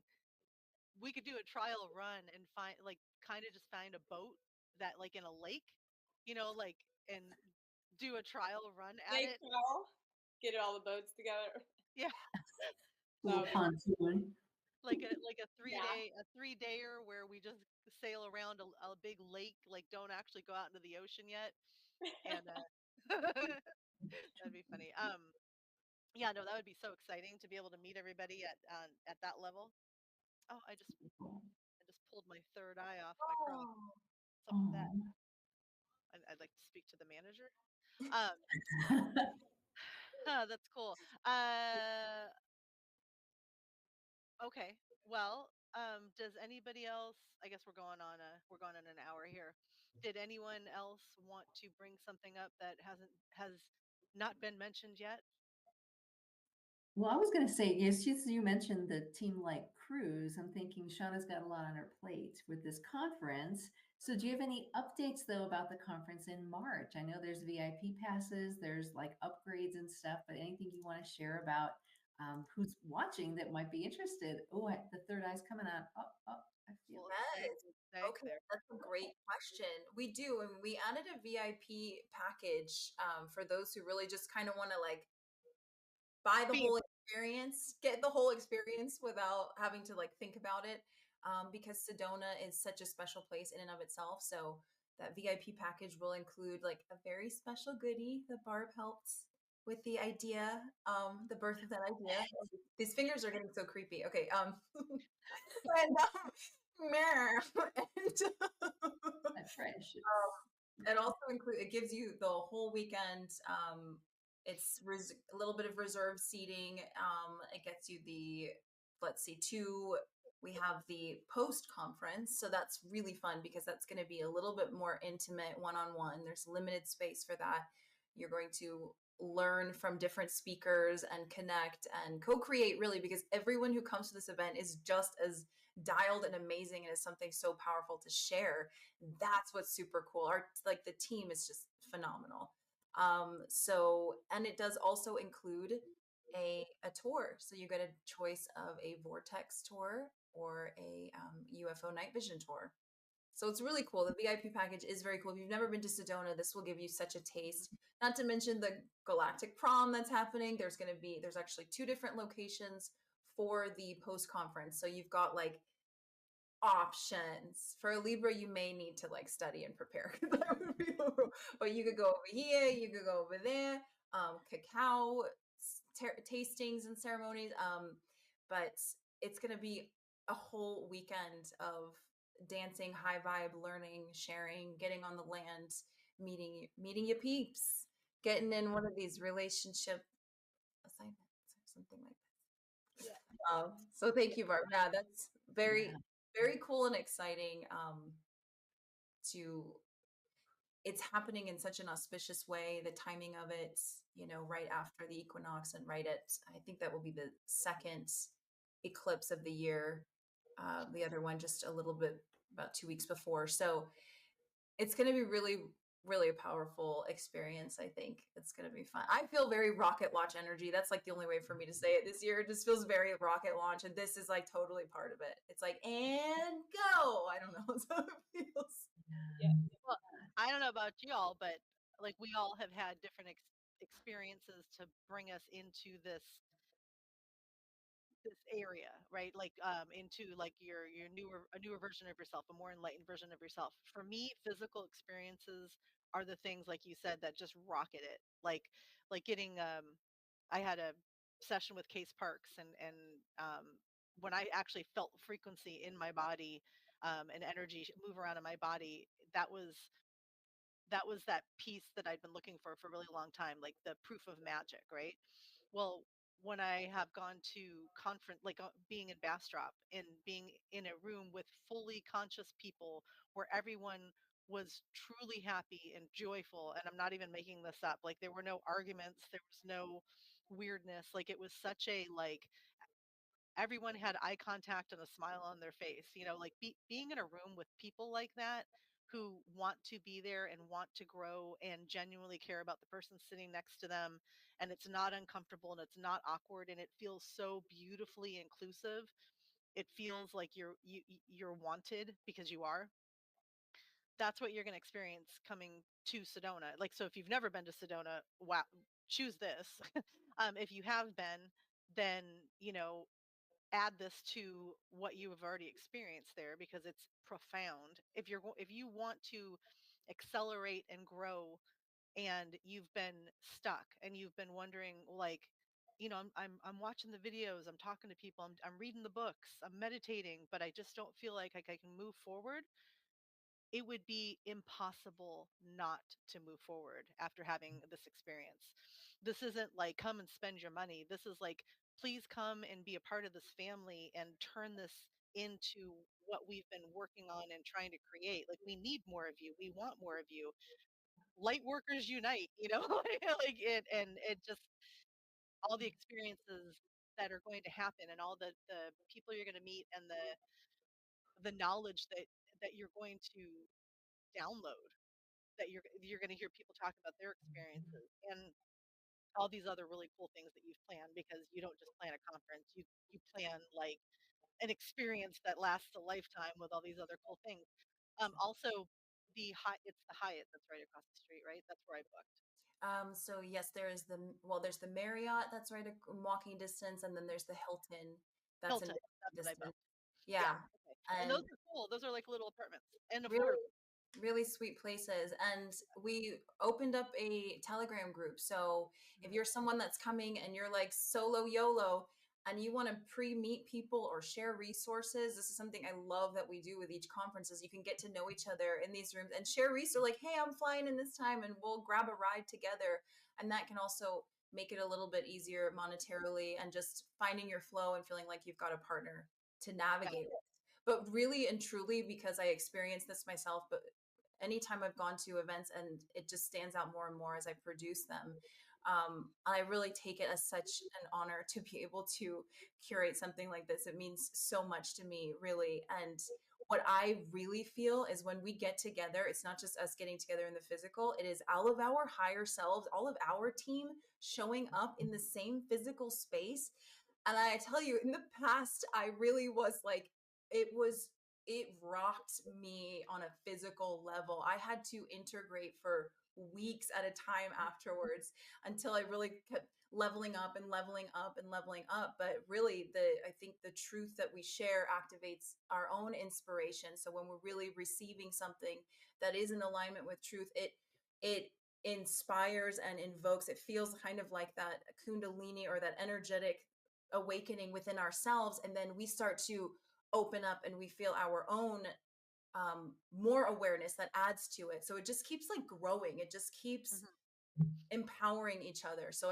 we could do a trial run and find, like, kind of just find a boat that, like, in a lake, like, and do a trial run at Lake it. Powell. Get all the boats together. Yeah, Little pontoon. like a Yeah. 3-dayer where we just sail around a big lake, like don't actually go out into the ocean yet, and that'd be funny. Yeah, no, that would be so exciting to be able to meet everybody at that level. Oh, I just pulled my third eye off my cross. What's up with that? Oh. I'd like to speak to the manager. Um, that's cool. Okay. Well, does anybody else? I guess we're going on an hour here. Did anyone else want to bring something up that has not been mentioned yet? Well, I was going to say, yes, since you mentioned the Team Like cruise, I'm thinking Shauna's got a lot on her plate with this conference. So, do you have any updates though about the conference in March? I know there's VIP passes, there's like upgrades and stuff, but anything you want to share about who's watching that might be interested? Oh, the third eye's coming on. Oh, I feel it. Yes. Thank Okay, there. that's a great question. We do, and we added a VIP package for those who really just kind of want to like buy the Be whole experience, get the whole experience without having to like think about it. Because Sedona is such a special place in and of itself. So that VIP package will include like a very special goodie that Barb helped with the idea, the birth of that idea. These fingers are getting so creepy. Okay. And and Precious. it also it gives you the whole weekend. It's a little bit of reserved seating. It gets you the, let's see, we have the post conference. So that's really fun because that's going to be a little bit more intimate, one-on-one. There's limited space for that. You're going to learn from different speakers and connect and co-create, really, because everyone who comes to this event is just as dialed and amazing and is something so powerful to share. That's what's super cool. Like the team is just phenomenal. And it does also include a tour. So you get a choice of a vortex tour or a UFO night vision tour. So it's really cool. The VIP package is very cool. If you've never been to Sedona, this will give you such a taste. Not to mention the Galactic Prom that's happening. There's actually 2 different locations for the post conference. So you've got like options. For a Libra, you may need to like study and prepare. But you could go over here, you could go over there. Cacao tastings and ceremonies. but it's going to be a whole weekend of dancing, high vibe, learning, sharing, getting on the land, meeting your peeps, getting in one of these relationship assignments or something like that. Yeah. So thank you, Barb. Yeah, that's Yeah. very cool and exciting. To It's happening in such an auspicious way. The timing of it, right after the equinox and right at, I think that will be the second eclipse of the year. The other one just a little bit about 2 weeks before. So it's going to be really, really a powerful experience. I think it's going to be fun. I feel very rocket launch energy. That's like the only way for me to say it this year. It just feels very rocket launch. And this is like totally part of it. It's like, and go. I don't know. That's how it feels. Yeah. Well, I don't know about y'all, but like we all have had different experiences to bring us into this area, right? Like into like your newer a newer version of yourself, a more enlightened version of yourself. For me, physical experiences are the things like you said that just rocket it. Like getting I had a session with Case Parks, and when I actually felt frequency in my body, and energy move around in my body, that was that piece that I'd been looking for a really long time, like the proof of magic, right? Well, when I have gone to conference, like being in Bastrop and being in a room with fully conscious people where everyone was truly happy and joyful, and I'm not even making this up, like there were no arguments, there was no weirdness, like it was such a like everyone had eye contact and a smile on their face, like being in a room with people like that who want to be there and want to grow and genuinely care about the person sitting next to them, and it's not uncomfortable and it's not awkward and it feels so beautifully inclusive. It feels like you're wanted because you are. That's what you're going to experience coming to Sedona. Like, so if you've never been to Sedona, wow, choose this. If you have been, then add this to what you have already experienced there, because it's profound. If you want to accelerate and grow, and you've been stuck and you've been wondering, like, I'm watching the videos, I'm talking to people, I'm reading the books, I'm meditating, but I just don't feel like I can move forward. It would be impossible not to move forward after having this experience. This isn't like come and spend your money. This is like, please come and be a part of this family and turn this into what we've been working on and trying to create. Like, we need more of you. We want more of you. Light workers unite, like it, and it just, all the experiences that are going to happen and all the people you're going to meet and the knowledge that you're going to download, that you're going to hear people talk about their experiences and all these other really cool things that you've planned, because you don't just plan a conference, you plan like an experience that lasts a lifetime with all these other cool things. Also, it's the Hyatt that's right across the street, right? That's where I booked. So yes, there's the Marriott that's right at walking distance, and then there's the Hilton that's in Hilton, that's what I distance. booked. Yeah. Yeah, Okay. And and those are cool. Those are like little apartments and really, affordable. really sweet places. And we opened up a Telegram group. So if Mhm. you're someone that's coming and you're like solo YOLO and you want to pre-meet people or share resources, this is something I love that we do with each conference, is you can get to know each other in these rooms and share resources, like, hey, I'm flying in this time and we'll grab a ride together. And that can also make it a little bit easier monetarily and just finding your flow and feeling like you've got a partner to Yeah. navigate it. But really and truly, because I experienced this myself, but anytime I've gone to events, and it just stands out more and more as I produce them. I really take it as such an honor to be able to curate something like this. It means so much to me, really. And what I really feel is when we get together, it's not just us getting together in the physical, it is all of our higher selves, all of our team showing up in the same physical space. And I tell you, in the past, I really was like, it was it rocked me on a physical level. I had to integrate for weeks at a time afterwards until I really kept leveling up and leveling up and leveling up. But really, I think the truth that we share activates our own inspiration. So when we're really receiving something that is in alignment with truth, it inspires and invokes. It feels kind of like that kundalini or that energetic awakening within ourselves, and then we start to open up and we feel our own more awareness that adds to it. So it just keeps like growing. It just keeps empowering each other. So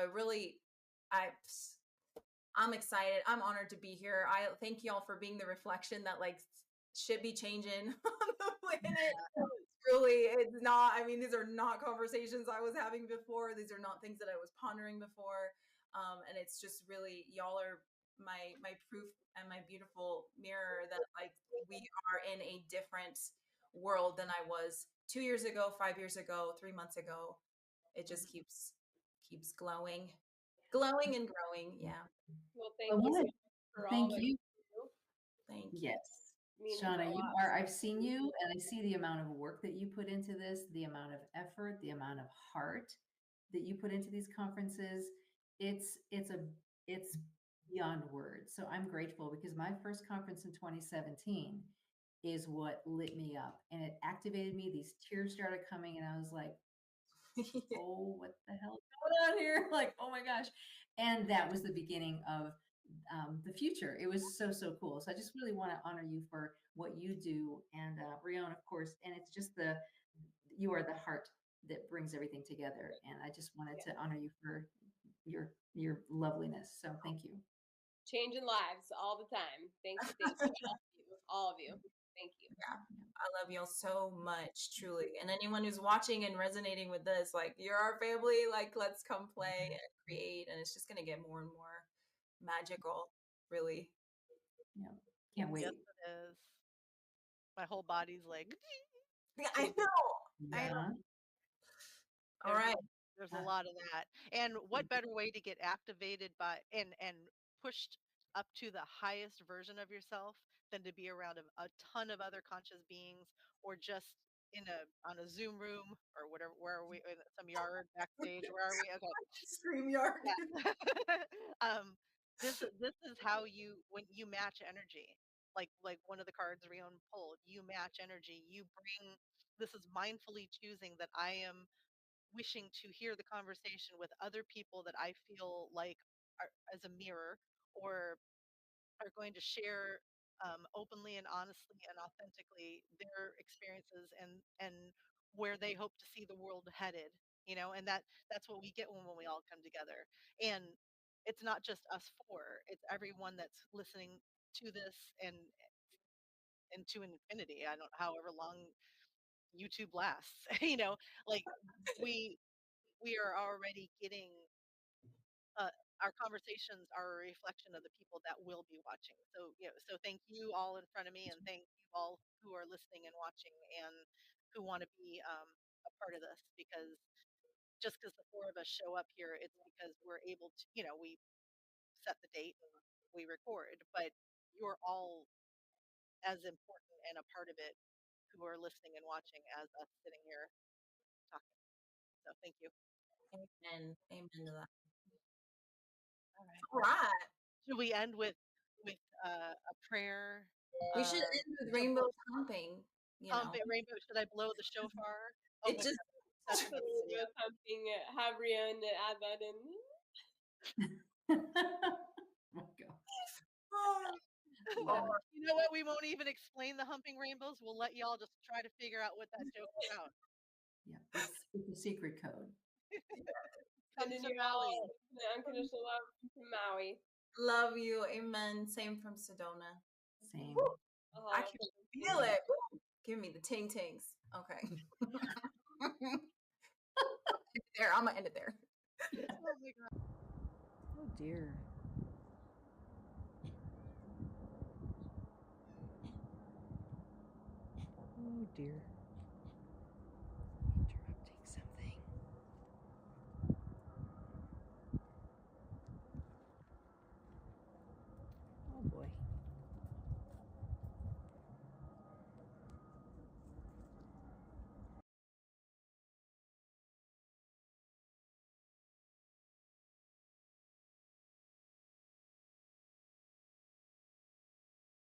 I'm excited. I'm honored to be here. I thank y'all for being the reflection that like should be changing on the planet. It's not, I mean, these are not conversations I was having before. These are not things that I was pondering before. And it's just really, y'all are my proof and my beautiful mirror that like we are in a different world than I was 2 years ago, 5 years ago, 3 months ago. It just keeps glowing and growing. Yeah. Well, I thank you want so to much for all thank that you. you do. Thank you. Yes. Means Shana, a you lot. are, I've seen you and I see the amount of work that you put into this, the amount of effort, the amount of heart that you put into these conferences. It's beyond words. So I'm grateful because my first conference in 2017 is what lit me up and it activated me. These tears started coming and I was like, oh, what the hell is going on here? Like, oh my gosh. And that was the beginning of the future. It was so, so cool. So I just really want to honor you for what you do. And Rion, of course, and it's just you are the heart that brings everything together. And I just wanted to honor you for your loveliness. So thank you. Changing lives all the time. Thank you, all of you. Thank you. Yeah. I love y'all so much, truly. And anyone who's watching and resonating with this, like, you're our family. Like, let's come play and create. And it's just going to get more and more magical, really. Yeah. Can't wait. Yes, it is. My whole body's like, Yeah, I know. I know. Yeah. All right. there's a lot of that. And what better way to get activated by and pushed up to the highest version of yourself than to be around a ton of other conscious beings, or just in a on a Zoom room or whatever. Where are we? In some yard backstage? Where are we? Okay. StreamYard. Yeah. This is how you, when you match energy, like one of the cards Rion pulled, you match energy. You bring, this is mindfully choosing that I am wishing to hear the conversation with other people that I feel like are as a mirror, or are going to share openly and honestly and authentically their experiences and where they hope to see the world headed, and that's what we get when we all come together. And it's not just us four, it's everyone that's listening to this, and to infinity. I don't, however long YouTube lasts. Like we are already getting, our conversations are a reflection of the people that will be watching. So, so thank you all in front of me, and thank you all who are listening and watching, and who want to be a part of this. Because just because the four of us show up here, it's because we're able to, we set the date and we record, but you're all as important and a part of it, who are listening and watching, as us sitting here talking. So thank you. Amen. Amen to that. All right. All right. Should we end with a prayer? We should end with To rainbows humping, you know. Rainbow, should I blow the shofar? Oh It my just God, that's a good idea. Something, have Rion add that in. Oh my God. Yeah. You know what? We won't even explain the humping rainbows. We'll let y'all just try to figure out what that joke's about. Yeah. It's a secret code. Come Sending to you Maui. all the unconditional love from Maui. love you. Amen. Same from Sedona. Same. I can feel it. Woo. Give me the ting tings. Okay. There, I'm gonna end it there. Oh my God. Oh dear. Oh dear.